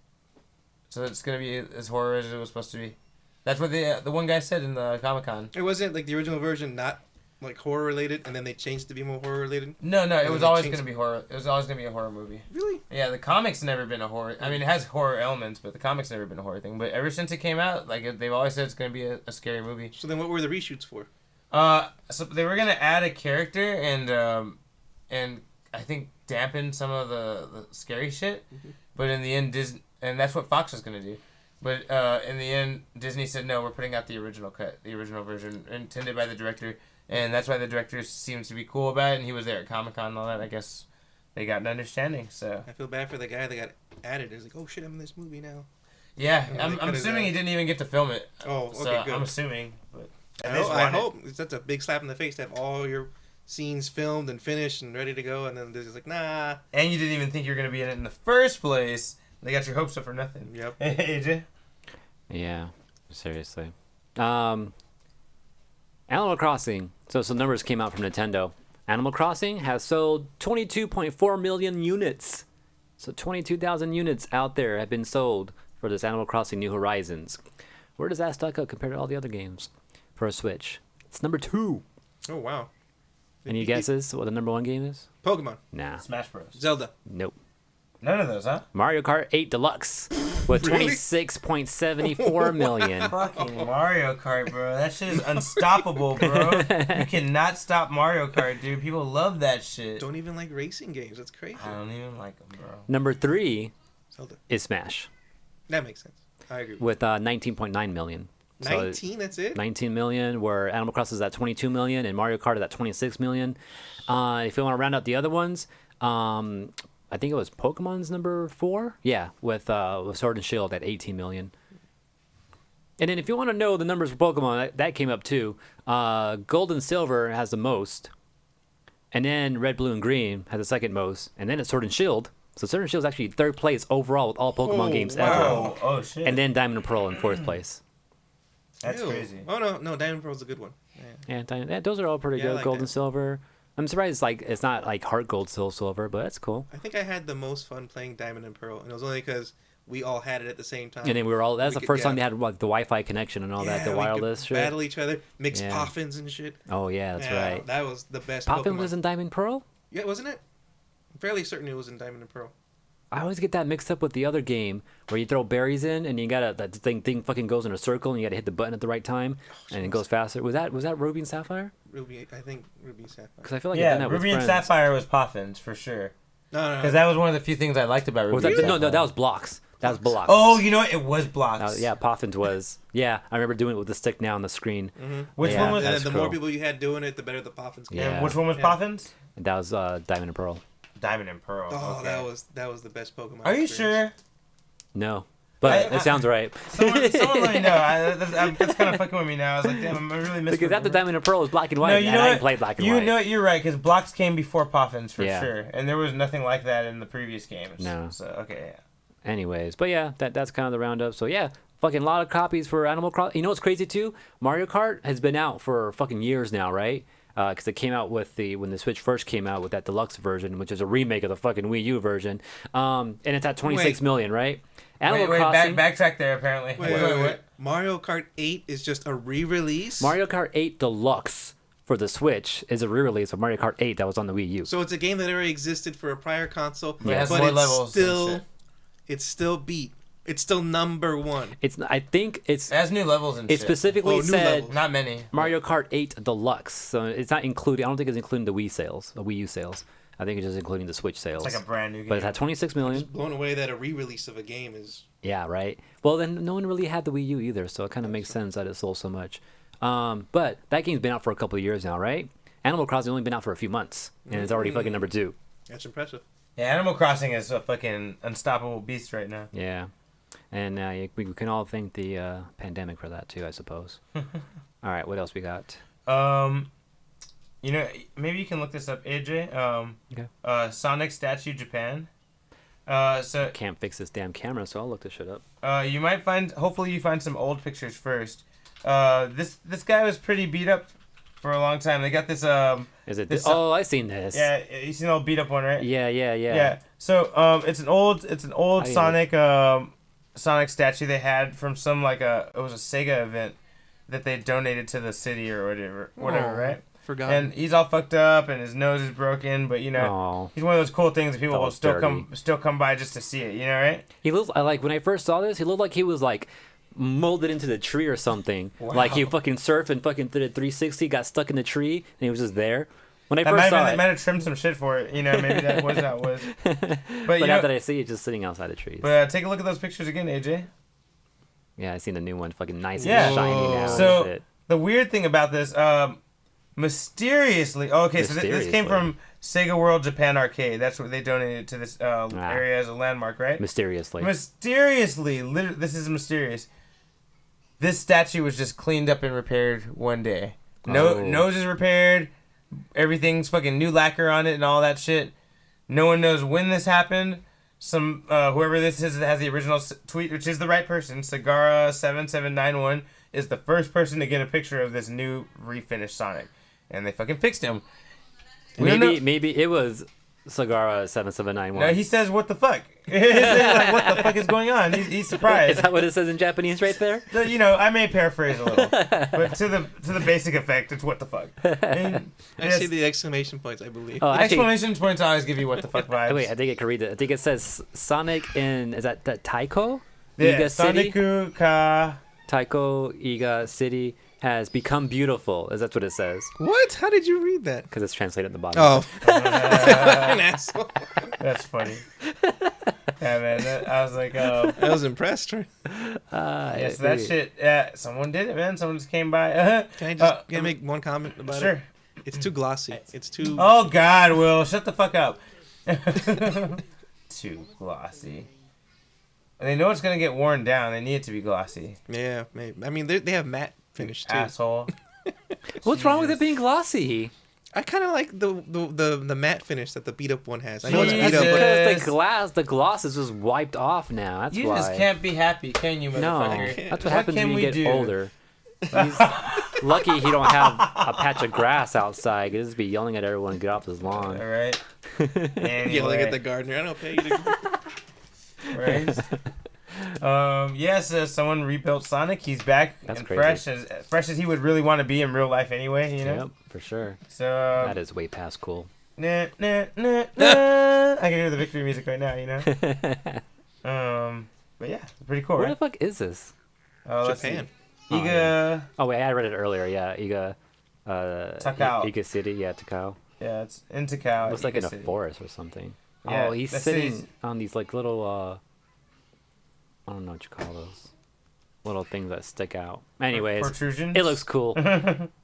so it's gonna be as horror as it was supposed to be. That's what the one guy said in the Comic-Con. It wasn't like the original version, not like horror related, and then they changed it to be more horror related. No, it And was they always changed- gonna be horror. It was always gonna be a horror movie. Really? Yeah, the comic's never been a horror. I mean, it has horror elements, but the comic's never been a horror thing. But ever since it came out, like they've always said it's gonna be a scary movie. So then, what were the reshoots for? So they were gonna add a character and I think dampen some of the scary shit, but in the end, and that's what Fox was gonna do. But in the end, Disney said no. We're putting out the original cut, the original version intended by the director, and that's why the director seems to be cool about it. And he was there at Comic-Con and all that. I guess they got an understanding. So I feel bad for the guy that got added. He's like, oh shit, I'm in this movie now. yeah, Yeah, they I'm cut his assuming he ass. didn't even get to film it. Oh, okay, So good. I'm assuming, but I hope that's a big slap in the face to have all your scenes filmed and finished and ready to go, and then Disney's like, nah. And you didn't even think you were gonna be in it in the first place. They got your hopes up for nothing. Yep. AJ. Yeah, seriously. Animal Crossing. So some numbers came out from Nintendo. Animal Crossing has sold 22.4 million units. So 22,000 units out there have been sold for this Animal Crossing New Horizons. Where does that stack up compared to all the other games for a Switch? It's number 2. Oh wow. Any guesses what the number 1 game is? Pokemon, Nah. Smash Bros. Zelda. Nope. None of those, huh? Mario Kart 8 Deluxe with Really? 26.74 million. Fucking Mario Kart, bro. That shit is unstoppable, bro. You cannot stop Mario Kart, dude. People love that shit. Don't even like racing games. That's crazy. I don't even like them, bro. Number 3 Zelda. is Smash That makes sense. I agree. with 19.9 million. So 19. That's it. 19 million, where Animal Crossing is at 22 million and Mario Kart is at 26 million. If you want to round out the other ones, I think it was Pokemon's number 4. Yeah, with Sword and Shield at 18 million. And then if you want to know the numbers for Pokemon, that came up too. Gold and Silver has the most. And then Red, Blue, and Green has the second most. And then it's Sword and Shield. So Sword and Shield is actually third place overall with all Pokemon Oh, games wow. ever. Oh shit. And then Diamond and Pearl in fourth place. That's Ew. crazy. Oh no, Diamond Pearl's a good one. Yeah. Yeah, those are all pretty Yeah, I good. like Gold and that. silver. I'm surprised it's not like heart gold, still silver, but that's cool. I think I had the most fun playing Diamond and Pearl, and it was only because we all had it at the same time. And then we were all. That's We the could- first time yeah. they had like the Wi-Fi connection and all that, the we could wireless shit. battle each other, mix Yeah. poffins and shit. Oh yeah, that's Yeah, right. That was the best. Poppin Pokemon. was in Diamond Pearl. Yeah, wasn't it? I'm fairly certain it was in Diamond and Pearl. I always get that mixed up with the other game where you throw berries in and you gotta that thing fucking goes in a circle and you gotta hit the button at the right time and it goes faster. Was that Ruby and Sapphire? Ruby, I think Ruby Sapphire. Because I feel like I've done Yeah, that with Ruby and friends. Sapphire was Poffins for sure. No. Because that was one of the few things I liked about Ruby. Was that, and no, Sapphire. that was blocks. That was blocks. Oh, you know what? It was blocks. Yeah, Poffins was. Yeah, I remember doing it with the stick now on the screen. Which Yeah, one was And that's then the more cool. people you had doing it, the better the poffins came. Yeah. And which one was Yeah. Poffins? That was Diamond and Pearl. Diamond and Pearl. Oh, okay. that was the best Pokemon. Are you experience. sure? No, but it sounds right. Someone let me know. That's kind of fucking with me now. I was like, damn, I'm really missing. Because after Diamond and Pearl was black and white, No, you and know I what? didn't play black and You white. know what? You're right, because blocks came before Poffins for Yeah. sure, and there was nothing like that in the previous games. No. So okay, yeah. Anyways, but yeah, that's kind of the roundup. So yeah, fucking lot of copies for Animal Crossing. You know what's crazy too? Mario Kart has been out for fucking years now, right? Because it came out with when the Switch first came out with that deluxe version, which is a remake of the fucking Wii U version. And it's at 26 million, right? Animal Crossing. Backtrack there. Apparently. Wait. Mario Kart 8 is just a re-release. Mario Kart 8 Deluxe for the Switch is a re-release of Mario Kart 8 that was on the Wii U. So it's a game that already existed for a prior console, Yeah, it has but more it's levels and still shit. it's still beat. It's still number one. I think It has new levels and it shit. specifically Oh, new said levels. Not many. Mario Kart 8 Deluxe, so it's not including. I don't think it's including the Wii sales, the Wii U sales. I think it's just including the Switch sales. It's like a brand new game. But it's at 26 million. Blown away that a re-release of a game is. Yeah, right. Well, then no one really had the Wii U either, so it kind of makes sense that it sold so much. But that game's been out for a couple of years now, right? Animal Crossing only been out for a few months, and it's already fucking number 2. That's impressive. Yeah, Animal Crossing is a fucking unstoppable beast right now. Yeah, and we can all thank the pandemic for that too, I suppose. All right, what else we got? You know, maybe you can look this up, AJ. Okay. Sonic statue Japan. So Can't fix this damn camera, so I'll look this shit up. you might hopefully you find some old pictures first. This guy was pretty beat up for a long time. They got this Is it? this- Oh, I seen this. yeah, you seen the old beat up one, right? Yeah. Yeah. So it's an old I- Sonic Sonic statue they had from some it was a Sega event that they donated to the city or whatever, right? Forgot. And he's all fucked up and his nose is broken, but you know, Oh. he's one of those cool things that people That will was still come by just to see it, you know, right? He looks. I like when I first saw this. He looked like he was like molded into the tree or something. Wow. Like he fucking surfed and fucking did a 360, got stuck in the tree, and he was just there. When I That first saw they it, might have trimmed some shit for it, you know, maybe that was how it was. But but you now know, that I see it, just sitting outside the trees. take a look at those pictures again, AJ. Yeah, I seen the new one, fucking nice Yeah. and shiny now. and So shit. the weird thing about this, mysteriously, this came Mysteriously. from Sega World Japan Arcade. That's what they donated to this area as a landmark, right? Mysteriously. Mysteriously, this is mysterious. This statue was just cleaned up and repaired one day. Nose is repaired. Everything's fucking new lacquer on it and all that shit. No one knows when this happened. Some whoever this is that has the original tweet, which is the right person, Sagara7791, is the first person to get a picture of this new refinished Sonic, and they fucking fixed him. We don't know- Maybe it was Sagara 7791. No, he says, "What the fuck?" Like, what the fuck is going on? He's surprised. Is that what it says in Japanese right there? So, you know, I may paraphrase a little, but to the basic effect, it's what the fuck. And I see the exclamation points, I believe. Oh, actually, exclamation points always give you what the fuck vibes. wait, I think I can read it. I think it says Sonic in, is that Taiko? Yeah, Iga City? Sonic Ka. Taiko Iga City has become beautiful. Is that what it says? What? How did you read that? Because it's translated at the bottom. Oh. An asshole. That's funny. Yeah, man. I was like, I was impressed. Right? yes, that shit. Yeah, someone did it, man. Someone just came by. Can I make one comment about it? Sure. It's too glossy. It's too. Oh God, Will, shut the fuck up. Too glossy. They know it's gonna get worn down. They need it to be glossy. Yeah, maybe. I mean, they have matte finish too. Asshole. What's wrong with it being glossy? I kind of like the matte finish that the beat up one has. I know it's beat Jesus. up, but Because the gloss is just wiped off now. That's You why. just can't be happy, can you, No, motherfucker? that's what What happens can when we you get do? older. He's lucky he don't have a patch of grass outside. He'll just be yelling at everyone to get off his lawn. All right. Anyway. Yelling at the gardener. I don't pay you to. Right. Yes, someone rebuilt Sonic. He's back That's and crazy. fresh as he would really want to be in real life anyway. You know. Yep, for sure. So That is way past cool. nah, nah, nah, nah. I can hear the victory music right now. You know. But yeah, pretty cool, Where right? the fuck is this? Let's see. Japan. Iga. Oh wait, I read it earlier. Yeah, Iga. Takao. Iga City. Yeah, Takao. Yeah, it's in Takao. Looks like in a City. forest or something. Yeah, oh, he's that sitting city's- on these like little. I don't know what you call those. Little things that stick out. Anyways, Protrusions. it looks cool.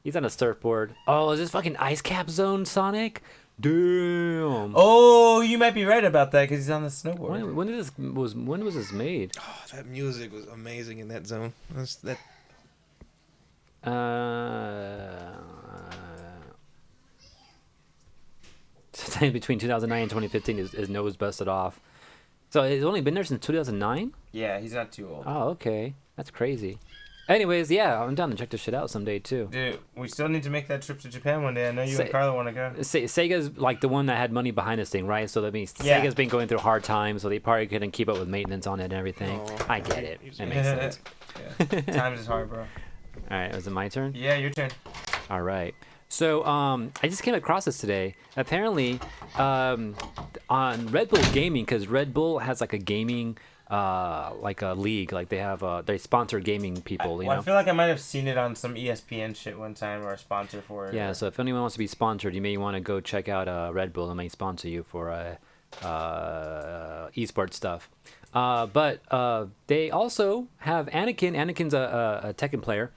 He's on a surfboard. Oh, is this fucking ice cap zone, Sonic? Damn. Oh, you might be right about that because he's on the snowboard. When was this made? Oh, that music was amazing in that zone. That Sometime between 2009 and 2015 is nose busted off. So it's only been there since 2009? Yeah, he's not too old. Oh, okay. That's crazy. Anyways, yeah, I'm down to check this shit out someday too. Dude, we still need to make that trip to Japan one day. I know you Say- and Carla want to go. Sega's like the one that had money behind this thing, right? So that means Yeah. Sega's been going through hard times, so they probably couldn't keep up with maintenance on it and everything. Oh, I get it. you That makes sense. Yeah. Times is hard, bro. All right, is it my turn? Yeah, your turn. All right. So I just came across this today. Apparently, on Red Bull Gaming, because Red Bull has like a gaming, like a league, like they have, they sponsor gaming people. You know. I feel like I might have seen it on some ESPN shit one time or a sponsor for it. Yeah. So if anyone wants to be sponsored, you may want to go check out Red Bull. They may sponsor you for esports stuff. But they also have Anakin. Anakin's a Tekken player.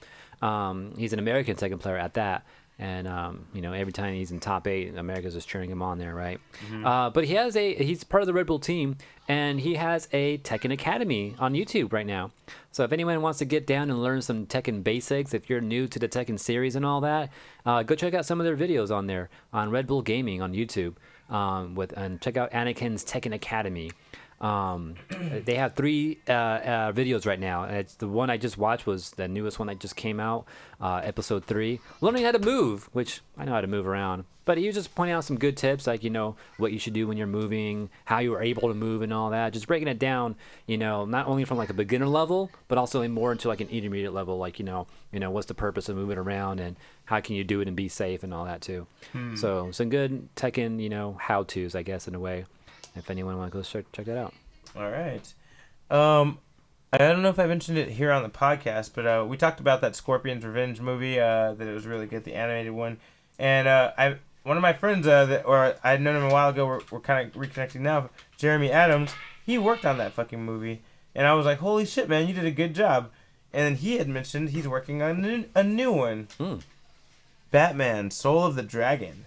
He's an American Tekken player at that. And you know, every time he's in top 8, America's just cheering him on there, right? Mm-hmm. But he's part of the Red Bull team, and he has a Tekken Academy on YouTube right now. So if anyone wants to get down and learn some Tekken basics, if you're new to the Tekken series and all that, go check out some of their videos on there on Red Bull Gaming on YouTube. And check out Anakin's Tekken Academy. They have 3 videos right now, and it's the one I just watched was the newest one that just came out, episode 3, learning how to move, which I know how to move around, but he was just pointing out some good tips, like, you know, what you should do when you're moving, how you are able to move and all that, just breaking it down, you know, not only from like a beginner level, but also more into like an intermediate level, like, you know, what's the purpose of moving around and how can you do it and be safe and all that too. So some good Tekken, you know, how-tos, I guess, in a way. If anyone wants to go check that out. All right. I don't know if I mentioned it here on the podcast, but we talked about that Scorpion's Revenge movie, that it was really good, the animated one. And one of my friends, or I had known him a while ago, we're kind of reconnecting now, Jeremy Adams, he worked on that fucking movie. And I was like, holy shit, man, you did a good job. And then he had mentioned he's working on a new one. Batman, Soul of the Dragon.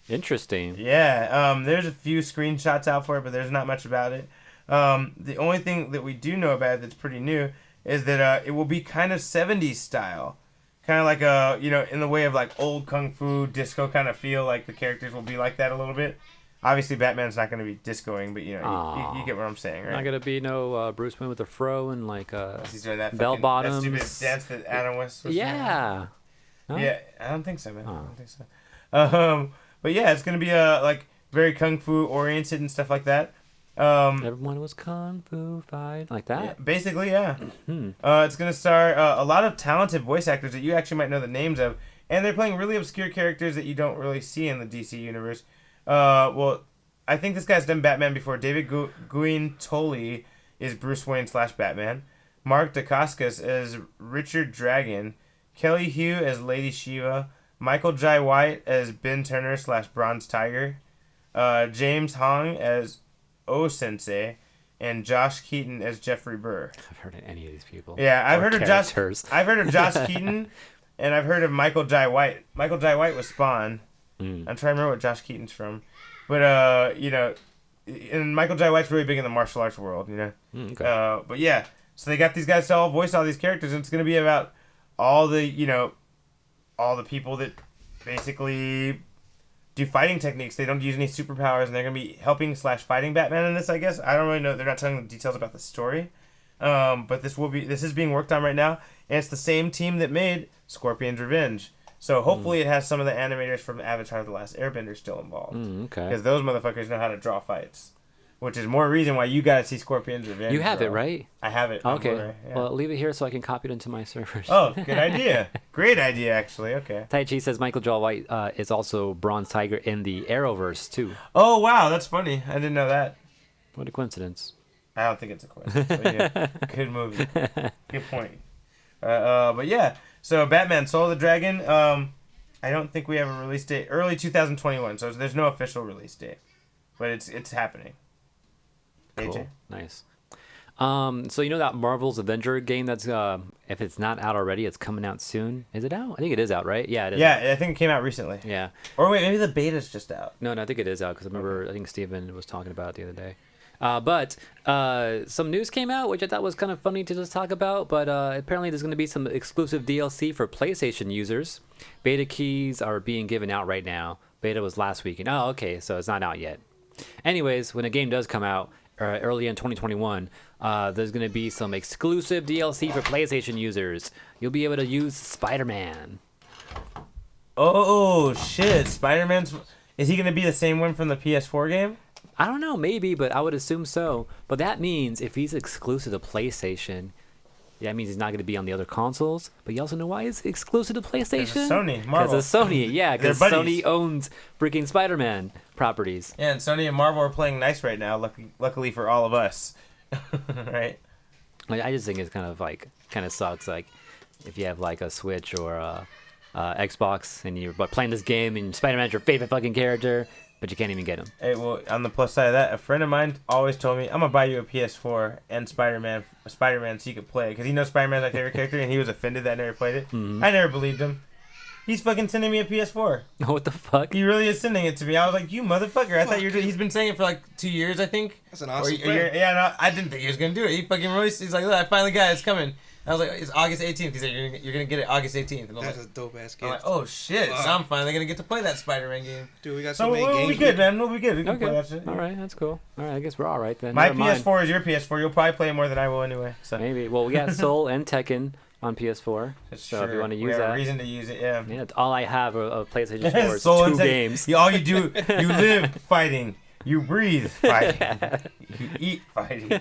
Interesting. Yeah, there's a few screenshots out for it, but there's not much about it. The only thing that we do know about it that's pretty new is that it will be kind of 70s style. Kind of like in the way of like old kung fu disco kind of feel, like the characters will be like that a little bit. Obviously, Batman's not going to be discoing, but you get what I'm saying, right? Not gonna be no Bruce Wayne with a fro and like He's doing that bell bottoms. That stupid dance that Adam West was doing. Yeah. Huh? Yeah, I don't think so, man. I don't think so. But yeah, it's gonna be like very kung fu oriented and stuff like that. Everyone was kung fu fight like that. Yeah, basically, yeah. It's gonna star a lot of talented voice actors that you actually might know the names of, and they're playing really obscure characters that you don't really see in the DC universe. Well, I think this guy's done Batman before. David Guintoli is Bruce Wayne / Batman. Mark Dacascos as Richard Dragon. Kelly Hu as Lady Shiva. Michael Jai White as Ben Turner / Bronze Tiger. James Hong as O-Sensei. And Josh Keaton as Jeffrey Burr. I've heard of any of these people. Yeah, I've heard characters. I've heard of Josh Keaton, and I've heard of Michael Jai White. Michael Jai White was Spawn. I'm trying to remember what Josh Keaton's from. But, and Michael Jai White's really big in the martial arts world, Okay. But yeah, so they got these guys to all voice all these characters, and it's going to be about all the people that basically do fighting techniques. They don't use any superpowers, and they're going to be helping / fighting Batman in this, I guess. I don't really know. They're not telling the details about the story. But this is being worked on right now, and it's the same team that made Scorpion's Revenge. So hopefully it has some of the animators from Avatar: The Last Airbender still involved. Okay. Because those motherfuckers know how to draw fights. Which is more reason why you gotta see Scorpion's Revenge. You have it, right? I have it. Okay. Yeah. Well, leave it here so I can copy it into my servers. Oh, good idea. Great idea, actually. Okay. Tai Chi says Michael Jai White is also Bronze Tiger in the Arrowverse, too. Oh, wow. That's funny. I didn't know that. What a coincidence. I don't think it's a coincidence. But yeah, good movie. Good point. But yeah, so Batman Soul of the Dragon, I don't think we have a release date. Early 2021, so there's no official release date. But it's happening. Cool. AJ? Nice. So you know that Marvel's Avenger game that's if it's not out already, it's coming out soon. Is it out? I think it is out, right? Yeah, it is. Yeah, I think it came out recently. Yeah. Or wait, maybe the beta's just out. No, I think it is out because I remember I think Steven was talking about it the other day. But some news came out which I thought was kind of funny to just talk about. But apparently there's going to be some exclusive DLC for PlayStation users. Beta keys are being given out right now. Beta was last weekend. Oh, okay, so it's not out yet. Anyways, when a game does come out early in 2021, there's going to be some exclusive DLC for PlayStation users. You'll be able to use Spider-Man. Oh, shit. Spider-Man's... Is he going to be the same one from the PS4 game? I don't know, maybe, but I would assume so. But that means if he's exclusive to PlayStation, that means he's not going to be on the other consoles. But you also know why he's exclusive to PlayStation? Sony, Marvel. Because of Sony, yeah. Because They're buddies. Sony owns freaking Spider-Man properties. Yeah, and Sony and Marvel are playing nice right now, luckily for all of us. Right? Like, I just think it's kind of sucks. Like, if you have like a Switch or a Xbox and you're playing this game and Spider-Man's your favorite fucking character, but you can't even get him. Hey, well, on the plus side of that, a friend of mine always told me, I'm going to buy you a PS4 and Spider-Man so you could play it. Because he knows Spider-Man's my favorite character, and he was offended that I never played it. Mm-hmm. I never believed him. He's fucking sending me a PS4. What the fuck? He really is sending it to me. I was like, you motherfucker. I thought he's been saying it for like 2 years, I think. That's an awesome friend. Yeah, no, I didn't think he was going to do it. He fucking released, he's like, look, I finally got it. It's coming. I was like, it's August 18th. He said, you're going to get it August 18th. And I was That's like, a dope-ass I'm game. like, oh, shit. So I'm finally going to get to play that Spider-Man game. Dude, we got So so many we'll games. be good, man. We'll be good. We can play that Okay. shit. All right, that's cool. All right, I guess we're all right then. My Never mind. PS4 is your PS4. You'll probably play it more than I will anyway. So Maybe. Well, we got Soul and Tekken on PS4. That's So if you true. want to We use have a that. reason to use it, yeah. Yeah, that's all I have of PlayStation 4 is Soul and 2 Tekken. games. All you do, you live fighting. You breathe fighting. You eat fighting.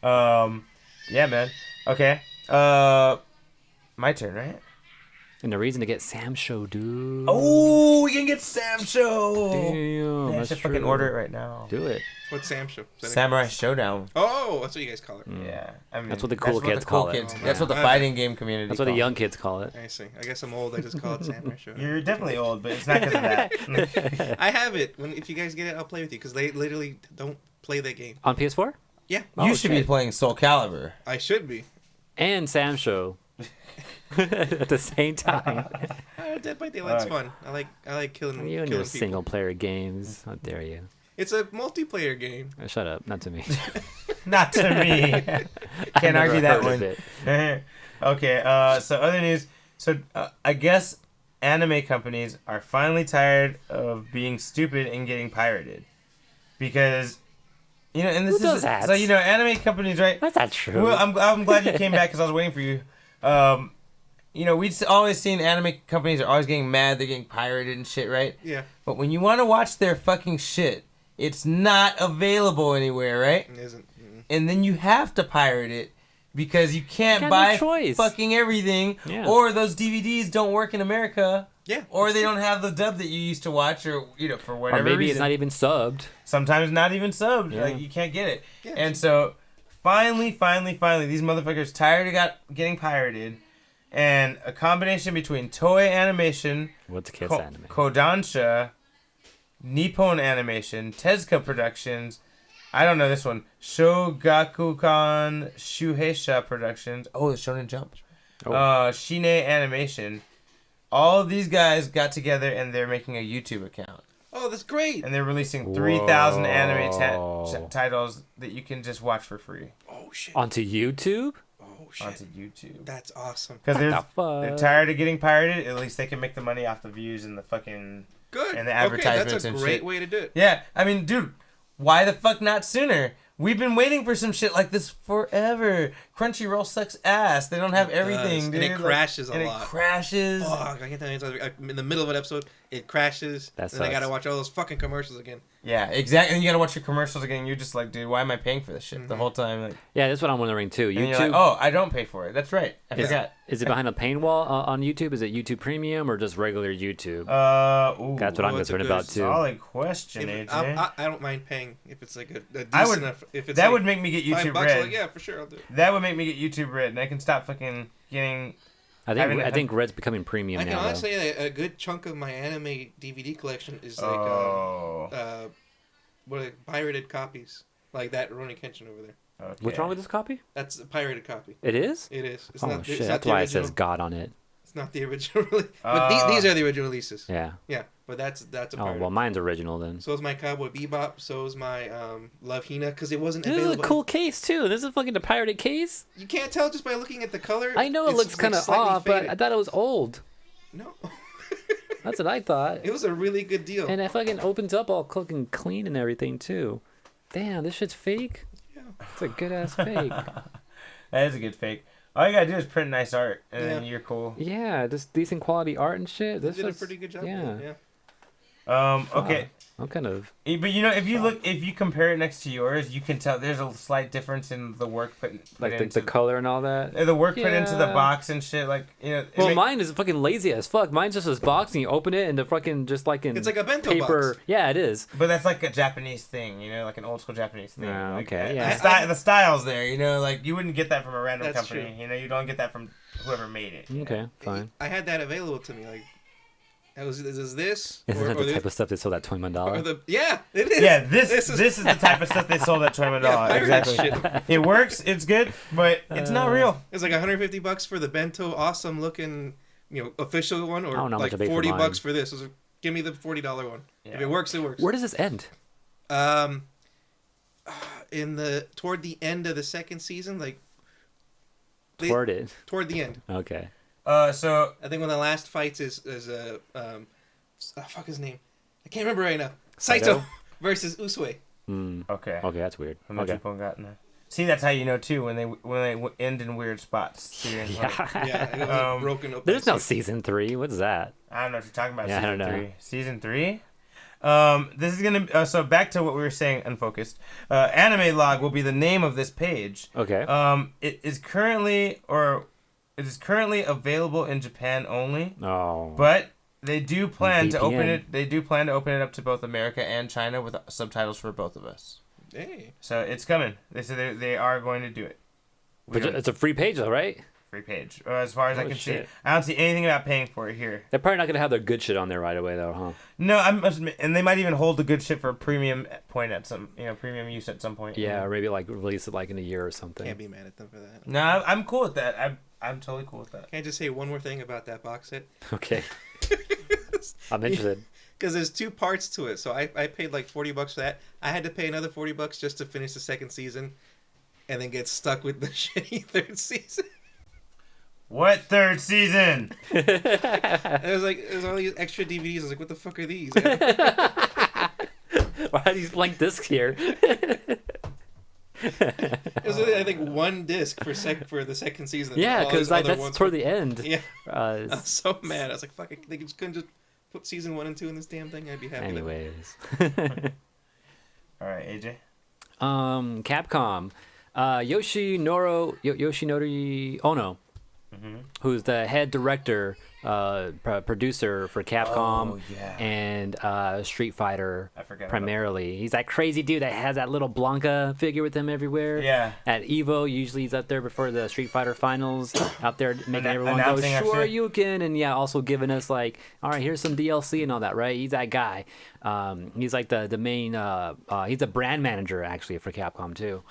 Yeah, man. Okay. My turn, right? And the reason to get Sam Show, dude. Oh, we can get Sam Show. Damn, I that's should true. fucking order it right now. Do it. What's Sam Show? Is that a- Samurai Showdown. Oh, that's what you guys call it. Yeah, I mean That's what the cool kids call it. Oh, That's what the man. fighting game community. That's what the calls young kids call it. I see. I guess I'm old. I just call it Samurai Show. it. You're definitely old, but it's not because of that. I have it. If you guys get it, I'll play with you because they literally don't play that game. On PS4? Yeah, Oh, You should be shit. playing Soul Calibur. I should be. And Sam Show. At the same time. Dead by Daylight's Alright. fun. I like killing You and killing your people. single player games. How dare you? It's a multiplayer game. Oh, shut up. Not to me. Not to me. I Can't never argue that heard of one. it. Okay, so other news. So I guess anime companies are finally tired of being stupid and getting pirated. Because, and this Who does is... that? So, anime companies, right? That's not true. Well, I'm glad you came back because I was waiting for you. We'd always seen anime companies are always getting mad. They're getting pirated and shit, right? Yeah, But when you want to watch their fucking shit, it's not available anywhere, right? it isn't. Mm-mm. And then you have to pirate it because you can't got no buy choice. fucking everything, Yeah. or those DVDs don't work in America, Yeah. or they don't have the dub that you used to watch, or for whatever or maybe reason. it's not even subbed. Sometimes not even subbed. Yeah. Like you can't get it. Yeah, And so finally, these motherfuckers tired of getting pirated, and a combination between Toei Animation, What's kids anime? Kodansha, Nippon Animation, Tezuka Productions, I don't know this one, Shogakukan Shueisha Productions, the Shonen Jump, Oh. Shine Animation, all of these guys got together and they're making a YouTube account. Oh, that's great. And they're releasing 3,000 anime Whoa. titles that you can just watch for free Oh shit. Onto YouTube? Oh shit. onto YouTube. That's awesome. Because What the fuck? they're tired of getting pirated. At least they can make the money off the views and the fucking... Good. And the Okay, advertisements that's a and great shit. way to do it. Yeah, I mean, dude, why the fuck not sooner? We've been waiting for some shit like this forever. Crunchyroll sucks ass. They don't have everything, dude. And it crashes and a lot. It crashes. Fuck, I can't tell you. In the middle of an episode, it crashes. That and then I sucks. gotta watch all those fucking commercials again. Yeah, exactly. And you gotta watch your commercials again. You're just like, dude, why am I paying for this shit the whole time? Like, Yeah, that's what I'm wondering too. and YouTube. you're like, oh, I don't pay for it. That's right. I forgot. Is it behind a paywall on YouTube? Is it YouTube Premium or just regular YouTube? Ooh, That's what I'm that's a concerned good about too. solid question, If- AJ. I don't mind paying if it's like a decent I would- enough. If it's that like would make me get YouTube $5, Red. like, yeah, for sure, I'll do it. That would make me get YouTube Red, and I can stop fucking getting. I think Red's becoming premium I can now. Though. honestly say a good chunk of my anime DVD collection is like pirated copies, like that Rurouni Kenshin over there. Okay. What's wrong with this copy? That's a pirated copy. It is? It is. It's Oh not, shit! it's not That's the why it original. says God on it. It's not the original release. But these are the original releases. Yeah. Yeah, but that's a Oh pirate. well, mine's original then. So is my Cowboy Bebop. So is my Love Hina, because it wasn't This is available. a cool case too. This is fucking a pirated case. You can't tell just by looking at the color. I know it It's, looks like, kind of slightly off, but faded. I thought it was old. No. That's what I thought. It was a really good deal. And it fucking opens up all cooking clean and everything too. Damn, this shit's fake. Yeah. It's a good ass fake. That is a good fake. All you gotta do is print nice art, and then Yeah. you're cool. Yeah, just decent quality art and shit. They This did a was pretty good job. Yeah. With it, yeah. Okay. I'm kind of. But you know, if you compare it next to yours, you can tell there's a slight difference in the work put Like into the color and all that. the work put into the Yeah. box and shit. Like, you know, Well, mine is fucking lazy as fuck. Mine's just this box and you open it and the fucking just like in It's like a bento paper. box. Yeah, it is. but that's like a Japanese thing, you know, like an old school Japanese thing. Ah, Like, okay, the yeah. the style's there, you know, like you wouldn't get that from a random That's company. true. You know, you don't get that from whoever made it. you know? Okay, fine. I had that available to me. Like, is this Isn't that the this, type of stuff they sold at $20 or Mandala? the yeah, it is. Yeah, this is is the type of stuff they sold at $20. Yeah, pirate Exactly. shit. It works. It's good, but it's not real. It's like $150 for the bento, awesome looking, official one, I or don't know how like much I paid for $40 mine. for this. So give me the $40 one. If Yeah. it works, it works. Where does this end? Toward the end of the second season, like Toward it. toward the end. Okay. So I think one of the last fights is fuck his name. I can't remember right now. Saito versus Usui. okay. Okay, that's weird. Okay. See, that's how you know too when they end in weird spots. See, like, Yeah, and it was broken open. There's no season 3. What's that? I don't know what you're talking about. Yeah, I Season don't know. 3. Season 3. This is gonna. So back to what we were saying. Unfocused. Anime log will be the name of this page. Okay. It is currently available in Japan only. Oh. But they do plan to open VPN. it. They do plan to open it up to both America and China with subtitles for both of us. Hey. So it's coming. They said they are going to do it. We But don't- it's a free page though, right? free page, as far as I Oh, can shit. see. I don't see anything about paying for it here. They're probably not gonna have their good shit on there right away though, huh? No, and they might even hold the good shit for a premium point at some, premium use at some point. Yeah, or maybe like release it like in a year or something. Can't be mad at them for that. No, I'm cool with that. I'm totally cool with that. Can I just say one more thing about that box set? Okay. I'm interested. Because there's two parts to it. So I paid like $40 for that. I had to pay another $40 just to finish the second season, and then get stuck with the shitty third season. What third season? There's all these extra DVDs. I was like, what the fuck are these? Why are these blank discs here? There's only, I think, one disc for the second season. Yeah, All these because other that's ones toward were- the end. Yeah, I Uh, was so mad. I was like, fuck it. They just couldn't just put season 1 and 2 in this damn thing. I'd be happy. anyways. All right, AJ. Capcom. Yoshinori Ono, who's the head director, producer for Capcom Oh, yeah. and Street Fighter I forgot about primarily. He's that crazy dude that has that little Blanca figure with him everywhere. Yeah. At Evo, usually he's up there before the Street Fighter finals, out there making everyone go, announcing our sure shit. you can, and yeah, also giving us like, all right, here's some DLC and all that, right? He's that guy. He's like the main, he's a brand manager actually for Capcom too.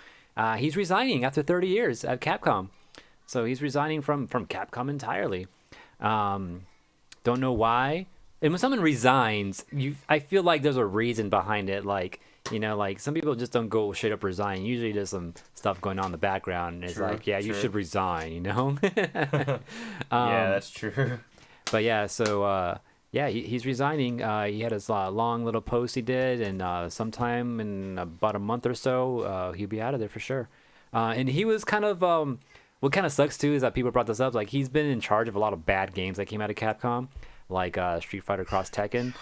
He's resigning after 30 years at Capcom. So he's resigning from Capcom entirely. Don't know why. And when someone resigns, I feel like there's a reason behind it. Like, like some people just don't go straight up resign. Usually there's some stuff going on in the background. And it's True, like, yeah, you true. should resign, Yeah, that's true. But yeah, so Yeah, he's resigning. He had his long little post he did, and sometime in about a month or so, he'll be out of there for sure. And he was kind of what kind of sucks too is that people brought this up. Like he's been in charge of a lot of bad games that came out of Capcom, like Street Fighter Cross Tekken,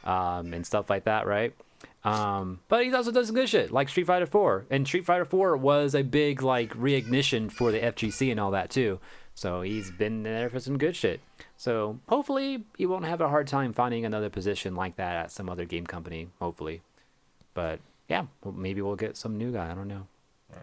and stuff like that, right? But he also does some good shit, like Street Fighter 4. And Street Fighter 4 was a big like reignition for the FGC and all that too. So he's been there for some good shit. So hopefully he won't have a hard time finding another position like that at some other game company. Hopefully, but yeah, well, maybe we'll get some new guy. I don't know.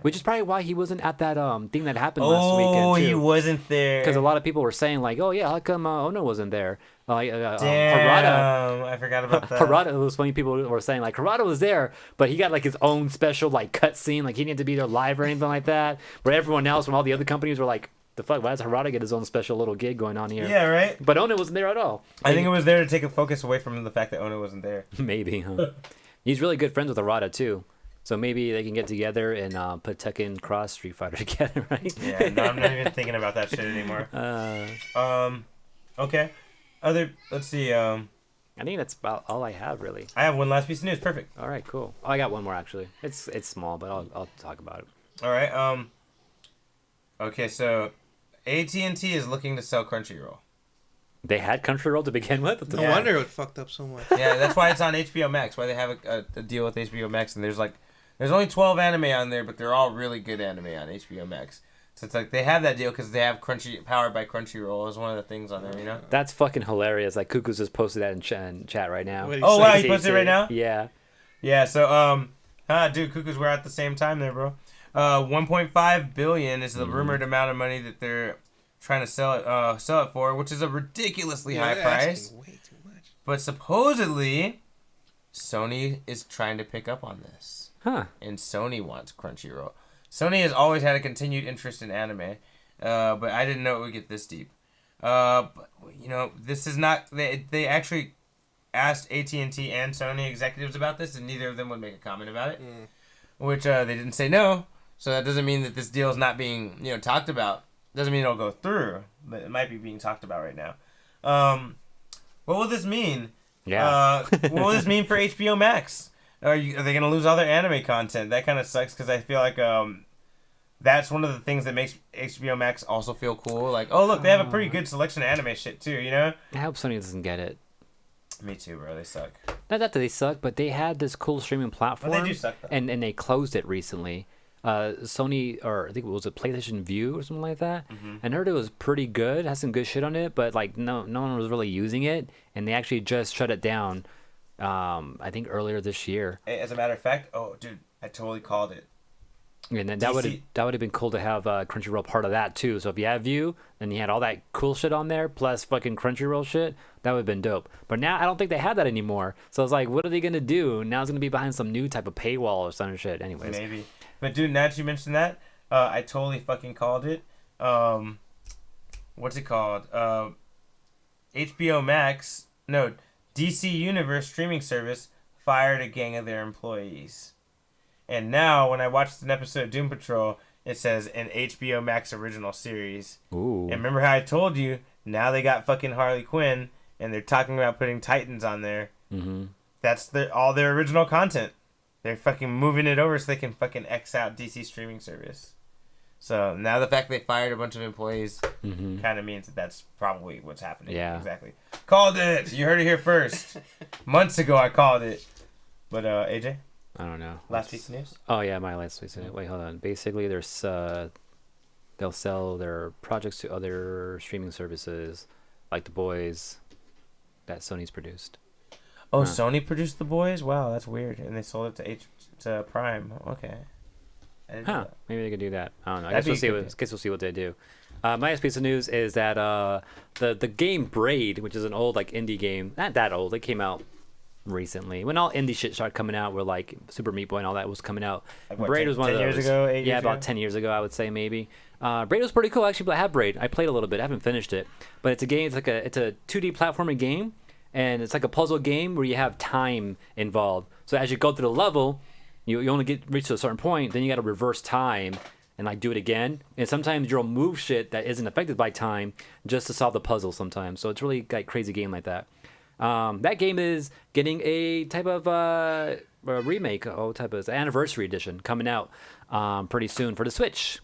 Which is probably why he wasn't at that thing that happened last weekend too. Oh, he wasn't there. Because a lot of people were saying like, oh yeah, how come Ono wasn't there? Like Damn, Harada, I forgot about that. Harada, it was funny. People were saying like Harada was there, but he got like his own special like cut scene. Like he didn't have to be there live or anything like that. Where everyone else from all the other companies were like, the fuck, why does Harada get his own special little gig going on here? Yeah, right. But Ono wasn't there at all. I think it was there to take a focus away from the fact that Ono wasn't there. Maybe, huh? He's really good friends with Harada too. So maybe they can get together and put Tekken Cross Street Fighter together, right? Yeah, no, I'm not even thinking about that shit anymore. Okay. Let's see. I think that's about all I have, really. I have one last piece of news. Perfect. All right, cool. Oh, I got one more actually. It's small, but I'll talk about it. All right. Okay, so AT&T is looking to sell Crunchyroll. They had Crunchyroll to begin with. No wonder it fucked up so much. Yeah, that's why it's on HBO Max. Why they have a deal with HBO Max, and there's only 12 anime on there, but they're all really good anime on HBO Max. So it's like they have that deal because they have powered by Crunchyroll is one of the things on there, you know? That's fucking hilarious. Like Cuckoo's just posted that in chat right now. What Oh wow, he posted it right now? Yeah. Yeah, so dude, Cuckoo's we're at the same time there, bro. 1.5 billion is the rumored amount of money that they're trying to sell it for, which is a ridiculously high price. Way too much. But supposedly Sony is trying to pick up on this. Huh. And Sony wants Crunchyroll. Sony has always had a continued interest in anime, but I didn't know it would get this deep. But, you know, this is not... They actually asked AT&T and Sony executives about this, and neither of them would make a comment about it, which they didn't say no. So that doesn't mean that this deal is not being, talked about. Doesn't mean it'll go through, but it might be being talked about right now. What will this mean? Yeah. What will this mean for HBO Max? Are they going to lose all their anime content? That kind of sucks because I feel like that's one of the things that makes HBO Max also feel cool. Like, oh, look, they have a pretty good selection of anime shit too, you know? I hope Sony doesn't get it. Me too, bro. They suck. Not that they suck, but they had this cool streaming platform. Well, they do suck, though. And they closed it recently. Sony, or I think it was a PlayStation View or something like that. I heard it was pretty good, had some good shit on it, but like no one was really using it, and they actually just shut it down. I think earlier this year. As a matter of fact, oh dude, I totally called it. And then that would have been cool to have Crunchyroll part of that too. So if you had View, then you had all that cool shit on there plus fucking Crunchyroll shit. That would have been dope. But now I don't think they have that anymore. So it's like, what are they gonna do? Now it's gonna be behind some new type of paywall or some shit. Anyways. Maybe. But dude, now that you mentioned that, I totally fucking called it. What's it called? HBO Max. No, DC Universe streaming service fired a gang of their employees. And now, when I watched an episode of Doom Patrol, it says an HBO Max original series. Ooh. And remember how I told you, now they got fucking Harley Quinn, and they're talking about putting Titans on there. Mm-hmm. That's all their original content. They're fucking moving it over so they can fucking X out DC streaming service. So now the fact they fired a bunch of employees kind of means that that's probably what's happening. Yeah. Exactly. Called it! You heard it here first. Months ago I called it. But AJ? I don't know. Last piece of news? Oh yeah, my last piece of news. Wait, hold on. Basically, there's they'll sell their projects to other streaming services, like The Boys, that Sony's produced. Oh, Sony produced The Boys? Wow, that's weird. And they sold it to Prime. Okay. I didn't know that. Maybe they could do that. I don't know. I That'd guess be we'll good. see what they do. My last piece of news is that the game Braid, which is an old like indie game, not that old. It came out recently when all indie shit started coming out, where like Super Meat Boy and all that was coming out. Like, what, Braid 10 was one of 10 those. years ago, 8 yeah, years about ago? 10 years ago, I would say maybe. Braid was pretty cool actually. But I have Braid. I played a little bit. I haven't finished it, but it's a game. It's a 2D platforming game, and it's like a puzzle game where you have time involved. So as you go through the level, you only reach to a certain point, then you got to reverse time and like do it again. And sometimes you'll move shit that isn't affected by time just to solve the puzzle sometimes. So it's really like crazy game like that. That game is getting a type of a remake, anniversary edition coming out pretty soon for the Switch.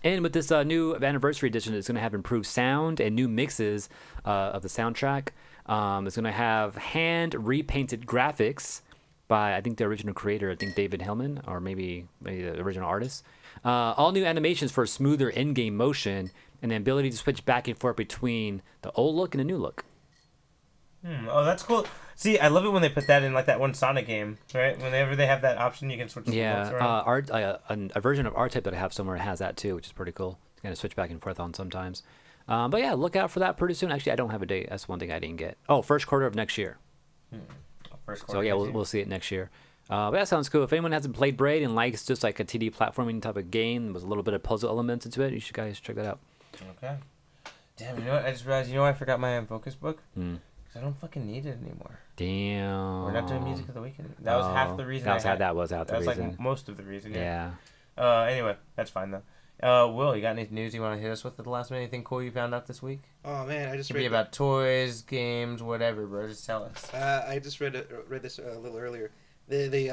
And with this new anniversary edition, it's going to have improved sound and new mixes of the soundtrack. It's going to have hand repainted graphics by, I think, the original creator, I think David Hellman, or maybe the original artist. All new animations for smoother in-game motion and the ability to switch back and forth between the old look and the new look. Oh, that's cool. See, I love it when they put that in like that one Sonic game, right? Whenever they have that option, you can switch. Yeah, the looks a around. version of R-Type that I have somewhere has that too, which is pretty cool. You kind of switch back and forth on sometimes. But yeah, look out for that pretty soon. Actually, I don't have a date. That's one thing I didn't get. Oh, first quarter of next year. First So yeah, we'll see it next year. But that sounds cool. If anyone hasn't played Braid and likes just like a 2D platforming type of game with a little bit of puzzle elements into it, you should guys check that out. Okay. Damn, you know what? I just realized. You know, I forgot my Unfocused book. I don't fucking need it anymore. Damn. We're not doing music of the weekend. That was half the reason. That was half the reason. That was like most of the reason. Yeah. Anyway, that's fine though. Will, you got any news you want to hit us with at the last minute? Anything cool you found out this week? Oh man, I just Could read be about toys, games, whatever, bro. Just tell us. I just read this a little earlier. The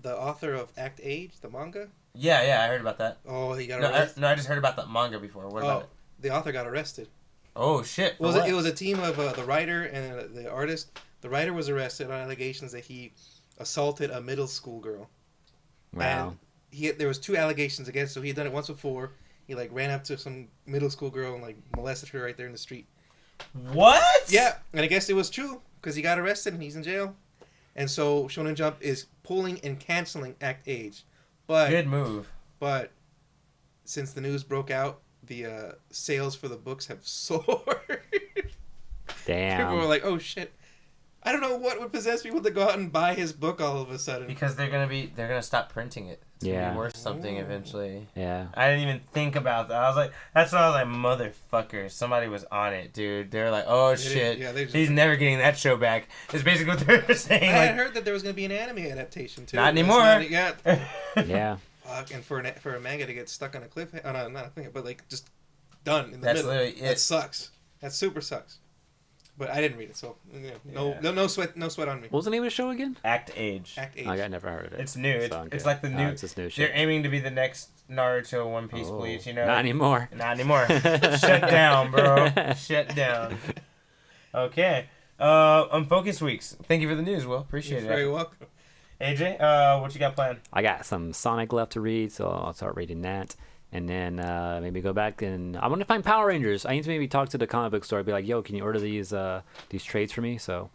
author of Act Age, the manga. Yeah, I heard about that. Oh, he got No, arrested. I just heard about that manga before. What about it? The author got arrested. Oh shit! It was a team of the writer and the artist. The writer was arrested on allegations that he assaulted a middle school girl. Wow. And there was 2 allegations against. So he had done it once before. He like ran up to some middle school girl and like molested her right there in the street. What? Yeah, and I guess it was true because he got arrested and he's in jail. And so Shonen Jump is pulling and canceling Act Age. But Good move. But since the news broke out, the sales for the books have soared. Damn. People were like, "Oh shit!" I don't know what would possess people to go out and buy his book all of a sudden. Because they're gonna stop printing it. It's gonna Yeah. be worth something eventually. Yeah. I didn't even think about that. I was like, that's when I was like, motherfucker, somebody was on it, dude. They're like, oh shit, he's never getting that show back. Is basically what they're saying. I like, had heard that there was going to be an anime adaptation too. Not anymore. Yeah. Yeah. Fuck, and for a manga to get stuck on a cliff, not a thing, but like just done in the That's middle. literally it. That sucks. That super sucks. But I didn't read it, so no sweat on me. What was the name of the show again? Act Age. Act Age. I never heard of it. It's new. So, It's like the new. It's this new shit. They're aiming to be the next Naruto, One Piece, Bleach. You know. Not anymore. Not anymore. Shut down, bro. Shut down. Okay. Unfocused weeks. Thank you for the news, Will. Appreciate You're it. very welcome. AJ, what you got planned? I got some Sonic left to read, so I'll start reading that. And then maybe go back and I want to find Power Rangers. I need to maybe talk to the comic book store, be like, "Yo, can you order these trades for me?" So,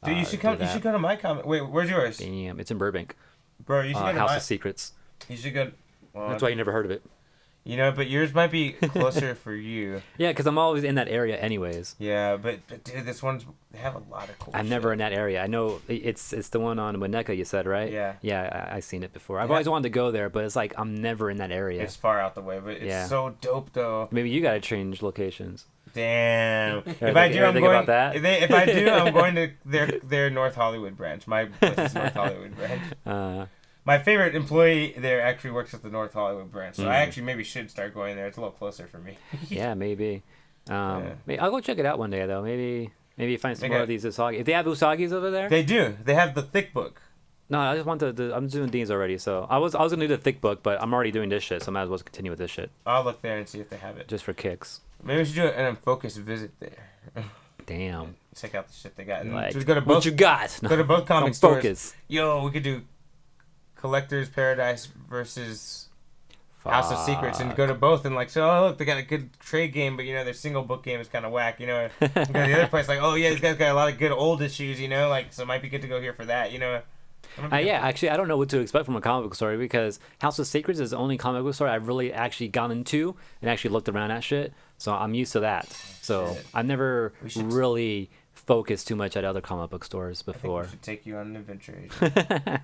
Dude, you should come. You should go to my comic. Wait, where's yours? Damn, it's in Burbank. Bro, you should go to House my. of Secrets. You should go. Well, That's why you never heard of it. You know, but yours might be closer for you. Yeah, because I'm always in that area, anyways. Yeah, but dude, this one's they have a lot of cool. I'm shit. never in that area. I know it's the one on Winnetka, you said, right? Yeah. Yeah, I've seen it before. I've always wanted to go there, but it's like I'm never in that area. It's far out the way, but it's so dope though. Maybe you gotta change locations. Damn. If Ever I do, I'm think going. about that? If I do, I'm going to their North Hollywood branch. My place is North Hollywood branch. My favorite employee there actually works at the North Hollywood branch, so I actually maybe should start going there. It's a little closer for me. Yeah, maybe. Maybe I'll go check it out one day though. Maybe find some more of these Usagi. If they have Usagis over there. They do. They have the thick book. No, I just want I'm doing these already. So I was gonna do the thick book, but I'm already doing this shit, so I might as well continue with this shit. I'll look there and see if they have it. Just for kicks. Maybe we should do an unfocused visit there. Damn. Check out the shit they got. And Like, just go to both. what you got? Go to both comic Don't stores. focus. Yo, we could do Collector's Paradise versus House of Secrets and go to both and like, so, oh, look, they got a good trade game, but, you know, their single book game is kind of whack, you know. Go to the other place, like, oh, yeah, these guys got a lot of good old issues, you know, like, so it might be good to go here for that, you know. Yeah, actually, I don't know what to expect from a comic book store because House of Secrets is the only comic book store I've really actually gone into and actually looked around at shit. So I'm used to that. So I've never really focused too much at other comic book stores before. I think we should take you on an adventure, AJ.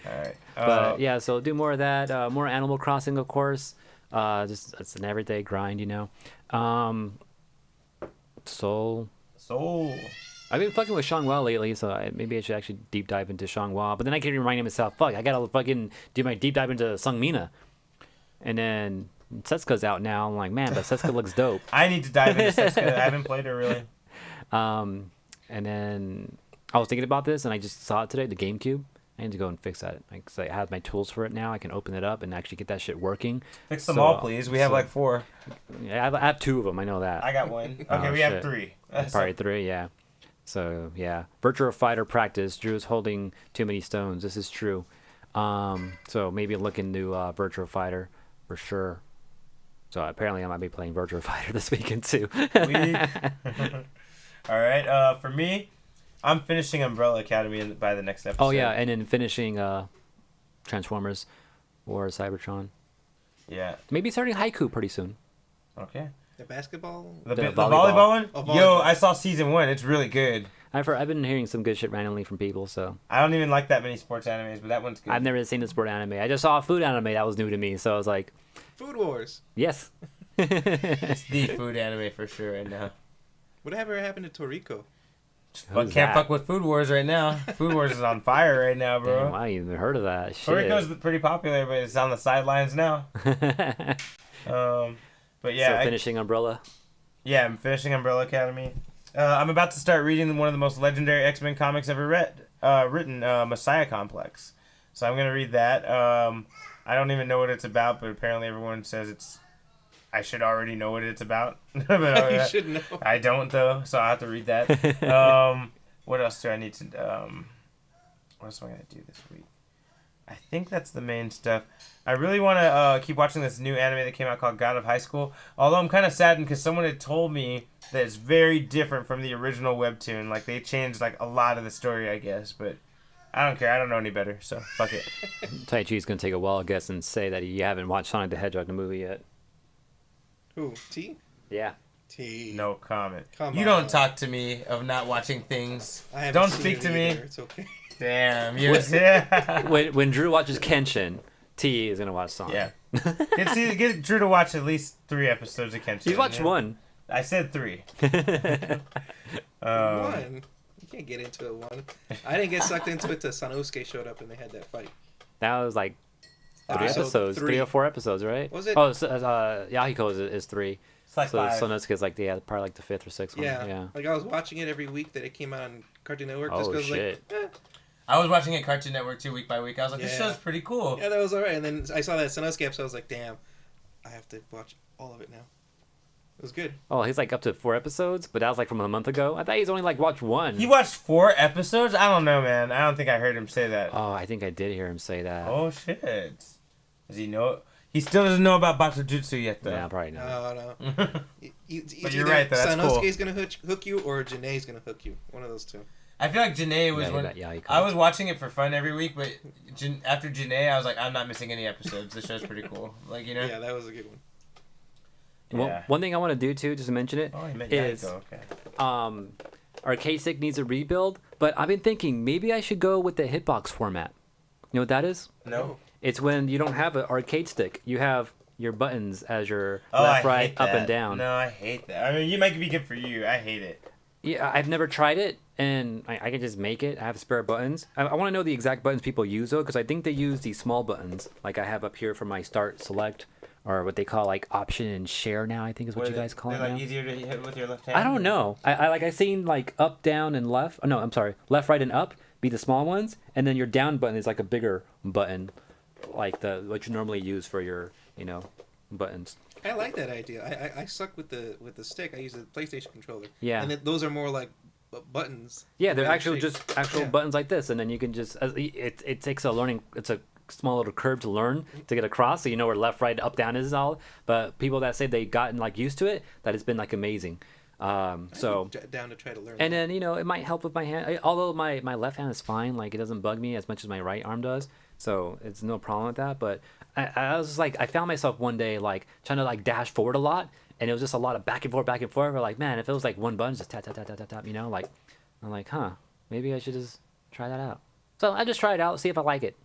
All right. But yeah, so do more of that. More Animal Crossing, of course. Just it's an everyday grind, you know. Soul. I've been fucking with Shangwa lately, so maybe I should actually deep dive into Shangwa. But then I keep reminding myself, fuck, I gotta fucking do my deep dive into Sungmina. And then Setsuka's out now. I'm like, man, but Setsuka looks dope. I need to dive into Setsuka. I haven't played her really. And then I was thinking about this, and I just saw it today, the GameCube. I need to go and fix that. Like, so I have my tools for it now. I can open it up and actually get that shit working. Fix them all, please. We have like 4. Yeah, I have 2 of them. I know that. I got 1. Okay, we have 3. Probably 3, yeah. So, yeah. Virtua Fighter practice. Drew is holding too many stones. This is true. So maybe look into Virtua Fighter for sure. So apparently I might be playing Virtua Fighter this weekend too. All right. For me, I'm finishing Umbrella Academy by the next episode. Oh yeah, and then finishing Transformers or Cybertron. Yeah. Maybe starting Haiku pretty soon. Okay. The basketball? The volleyball one? Oh, volleyball. Yo, I saw season 1. It's really good. I've been hearing some good shit randomly from people, so. I don't even like that many sports animes, but that one's good. I've never seen a sport anime. I just saw a food anime that was new to me, so I was like, Food Wars. yes. It's the food anime for sure right now. Whatever happened to Toriko? But can't fuck with Food Wars right now. Food Wars is on fire right now, bro. Damn, I ain't even heard of that. Shit. Toriko's pretty popular, but it's on the sidelines now. But yeah. So finishing Umbrella. Yeah, I'm finishing Umbrella Academy. I'm about to start reading one of the most legendary X-Men comics ever written, Messiah Complex. So I'm gonna read that. I don't even know what it's about, but apparently everyone says I should already know what it's about. But, You should know. I don't though, so I have to read that. What else do I need to? What else am I gonna do this week? I think that's the main stuff. I really want to keep watching this new anime that came out called God of High School. Although I'm kind of saddened because someone had told me that it's very different from the original webtoon. Like they changed like a lot of the story, I guess. But I don't care. I don't know any better, so fuck it. Tai Chi's gonna take a wild guess and say that you haven't watched Sonic the Hedgehog the movie yet. Who? T? Yeah. T. No comment. Come you on. don't talk to me of not watching things. I haven't Don't seen speak it to me. either. It's okay. Damn. Yes. Yeah. When Drew watches Kenshin, T is gonna watch Sonic. Yeah. Get Drew to watch at least 3 episodes of Kenshin. He's watched 1. I said 3. One. You can't get into it one. I didn't get sucked into it till Sanosuke showed up and they had that fight. That was like 3 Episode episodes, 3. 3 or 4 episodes, right? Was it? Oh, so, Yahiko is 3. It's like So 5. Sonosuke is like probably like the 5th or 6th one. Yeah. Like I was watching it every week that it came out on Cartoon Network. Oh, just 'cause, shit. Like, I was watching it Cartoon Network too, week by week. I was like, this Yeah. show's pretty cool. yeah, that was alright. And then I saw that Sanosuke episode. I was like, damn, I have to watch all of it now. It was good. Oh, he's like up to 4 episodes, but that was like from a month ago. I thought he's only like watched 1. He watched 4 episodes? I don't know, man. I don't think I heard him say that. Oh, I think I did hear him say that. Oh, shit. Does he know? He still doesn't know about Batsujutsu yet, though. Yeah, probably not. No. But you're right, though. That's cool. Sanosuke's gonna hook you, or Janae's gonna hook you. One of those two. I feel like Janae was one. I was watching it for fun every week, but after Janae, I was like, I'm not missing any episodes. The show's pretty cool. Like, you know? Yeah, that was a good one. Well, one thing I want to do too, just to mention it, Oh, he meant is Yahiko. Okay. Arcade Stick needs a rebuild, but I've been thinking maybe I should go with the hitbox format. You know what that is? No. It's when you don't have an arcade stick. You have your buttons as your Oh, left, I right, hate up, that. and down. No, I hate that. I mean, you might be good for you. I hate it. Yeah, I've never tried it, and I can just make it. I have spare buttons. I want to know the exact buttons people use, though, because I think they use these small buttons, like I have up here for my start, select, or what they call, like, option and share now, I think is what you guys call it They're now. like easier to hit with your left hand? I don't know. I seen, like, up, down, and left. Oh, no, I'm sorry. Left, right, and up be the small ones, and then your down button is, like, a bigger button, like what you normally use for your, buttons. I like that idea. I suck with the stick. I use the PlayStation controller. Yeah. And those are more like buttons. Yeah, they're Right actually shape. just actual Yeah. buttons like this, and then you can just it takes it's a small little curve to learn to get across, so you know where left, right, up, down is all. But people that say they gotten like used to it, that it's been like amazing. So down to try to learn. and then it might help with my hand. Although my left hand is fine, like it doesn't bug me as much as my right arm does, so it's no problem with that. But I was just like, I found myself one day like trying to like dash forward a lot, and it was just a lot of back and forth, back and forth. We're like, man, if it was like one button, just tap tap tap tap tap tap, like I'm like, maybe I should just try that out. So I just try it out, see if I like it.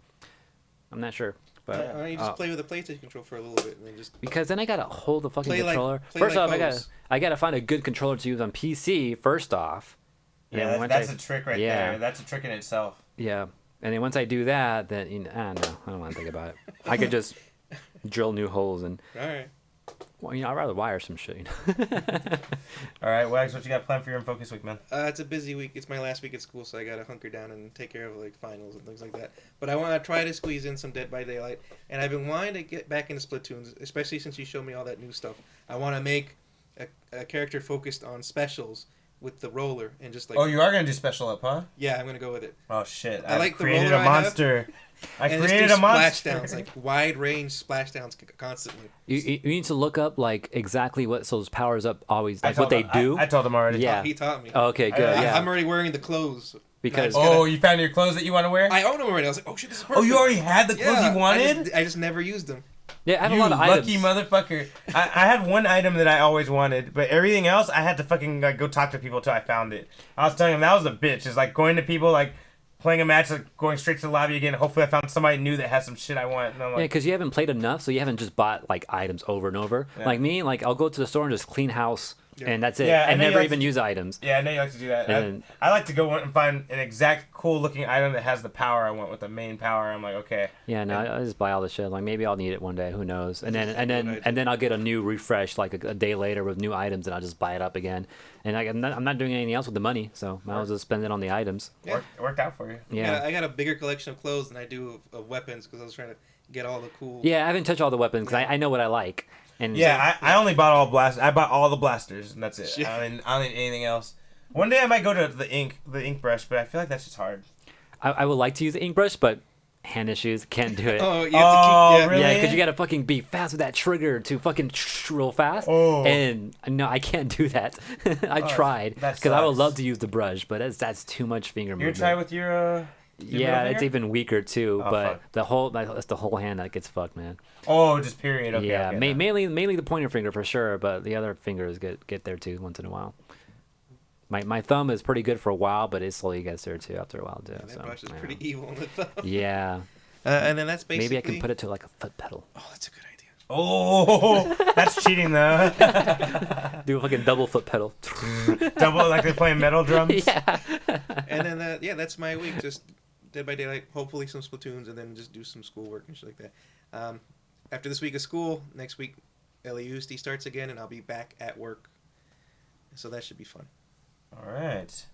I'm not sure, but Why don't you just play with the PlayStation controller for a little bit and then just because then I gotta hold the fucking Play like- controller. play First like off, Bose. I gotta find a good controller to use on PC. First off, and then Yeah, once that's I- a trick right yeah. there. That's a trick in itself. Yeah, and then once I do that, then I don't know. I don't want to think about it. I could just drill new holes and all right. Well, I'd rather wire some shit. All right, Wags, what you got planned for your Unfocused week, man? It's a busy week. It's my last week at school, so I gotta hunker down and take care of like finals and things like that. But I want to try to squeeze in some Dead by Daylight, and I've been wanting to get back into Splatoons, especially since you showed me all that new stuff. I want to make a character focused on specials with the roller and just like. Oh, you are gonna do special up, huh? Yeah, I'm gonna go with it. Oh shit! I like the created roller a monster. I and created just a do monster. splashdowns, like wide range splashdowns constantly. You need to look up like exactly what those powers up always I like told what they him- do. I told him already. Yeah. He taught me. Oh, okay, good. Yeah. I'm already wearing the clothes. Because- You found your clothes that you want to wear? I own them already. I was like, oh shit, this is perfect. Oh, you already had the clothes you wanted? I just never used them. Yeah, I have You a lot of items. lucky motherfucker. I had one item that I always wanted, but everything else I had to fucking like go talk to people till I found it. I was telling him that was a bitch. It's like going to people, like playing a match, like going straight to the lobby again. Hopefully I found somebody new that has some shit I want. And I'm Yeah, like, because you haven't played enough, so you haven't just bought like items over and over. Yeah. Like me, like I'll go to the store and just clean house, Yeah. and that's it. Yeah, I and know you never like even to- use items. yeah, I know you like to do that. And I like to go and find an exact cool looking item that has the power I want with the main power. I'm like, okay. Yeah, no, I just buy all the shit. Like maybe I'll need it one day. Who knows? And then I'll get a new refresh like a day later with new items, and I'll just buy it up again. And I'm not doing anything else with the money, so might as well spend it on the items. Yeah. It worked out for you. Yeah. I got a bigger collection of clothes than I do of weapons because I was trying to get all the cool. Yeah, I haven't touched all the weapons because I know what I like. And Yeah, I only bought all blasters. I bought all the blasters, and that's it. Yeah. I don't need anything else. One day I might go to the ink brush, but I feel like that's just hard. I would like to use the ink brush, but hand issues can't do it. Oh, you have to keep. Yeah. really? Yeah, because you gotta fucking be fast with that trigger to fucking real fast. Oh. And no, I can't do that. I tried that because I would sucks. love to use the brush, but that's too much finger You movement. try with your Yeah, middle it's finger? even weaker too. Oh, but fuck. that's the whole hand that gets fucked, man. Oh, just period. Okay. Yeah, okay, mainly the pointer finger for sure, but the other fingers get there too once in a while. My thumb is pretty good for a while, but it slowly gets there too after a while too. That So, brush is yeah. pretty evil on the thumb. Yeah, And then that's basically. maybe I can put it to like a foot pedal. Oh, that's a good idea. Oh, that's cheating though. Do a fucking double foot pedal. Double like they're playing metal drums. Yeah. And then that's my week. Just Dead by Daylight. Hopefully some Splatoons, and then just do some schoolwork and shit like that. After this week of school, next week LAUSD starts again, and I'll be back at work. So that should be fun. All right,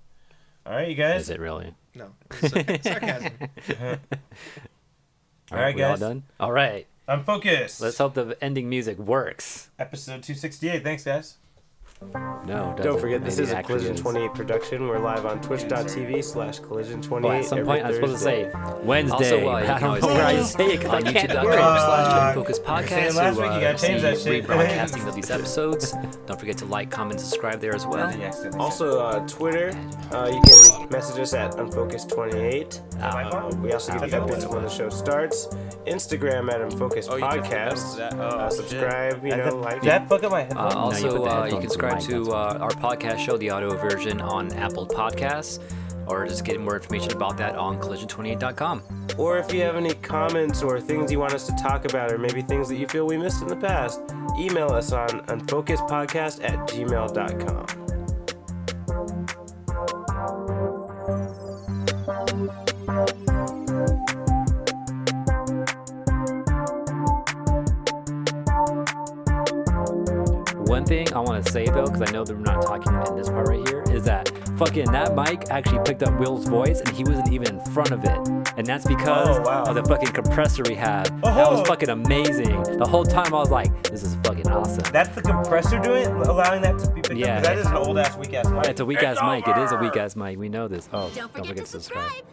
you guys. Is it really? No, it's sarcasm. All right, we all guys. done? All right. I'm focused. Let's hope the ending music works. Episode 268. Thanks, guys. No, Don't forget, this Maybe is it a actually Collision is. 28 production. We're live on twitch.tv/collision28. Oh, at some point, I'm supposed to say Wednesday. Also, you I can don't always know where I find say it because I on can't hear it. youtube.com/Unfocused Saying Podcast. last week you gotta change that see shit. rebroadcasting of these episodes. Don't forget to like, comment, subscribe there as well. Also, Twitter, you can message us at Unfocused28. We also give you updates when the show starts. Instagram at Unfocused Podcast. Subscribe, like. Did that fuck up my head? No, you put Also, the you headphones can on subscribe the mic, to that's our podcast show, the audio version, on Apple Podcasts, or just get more information about that on collision28.com. Or if you have any comments or things you want us to talk about, or maybe things that you feel we missed in the past, email us on unfocusedpodcast@gmail.com. One thing I want to say though, because I know that we're not talking in this part right here, is that fucking that mic actually picked up Will's voice and he wasn't even in front of it. And that's because of the fucking compressor we have. That was fucking amazing. The whole time I was like, this is fucking awesome. That's the compressor doing it, allowing that to be picked Yeah. up? 'Cause that is an old ass, weak ass mic. It's a weak ass mic. It is a over. weak ass mic. We know this. Oh, Don't forget to subscribe.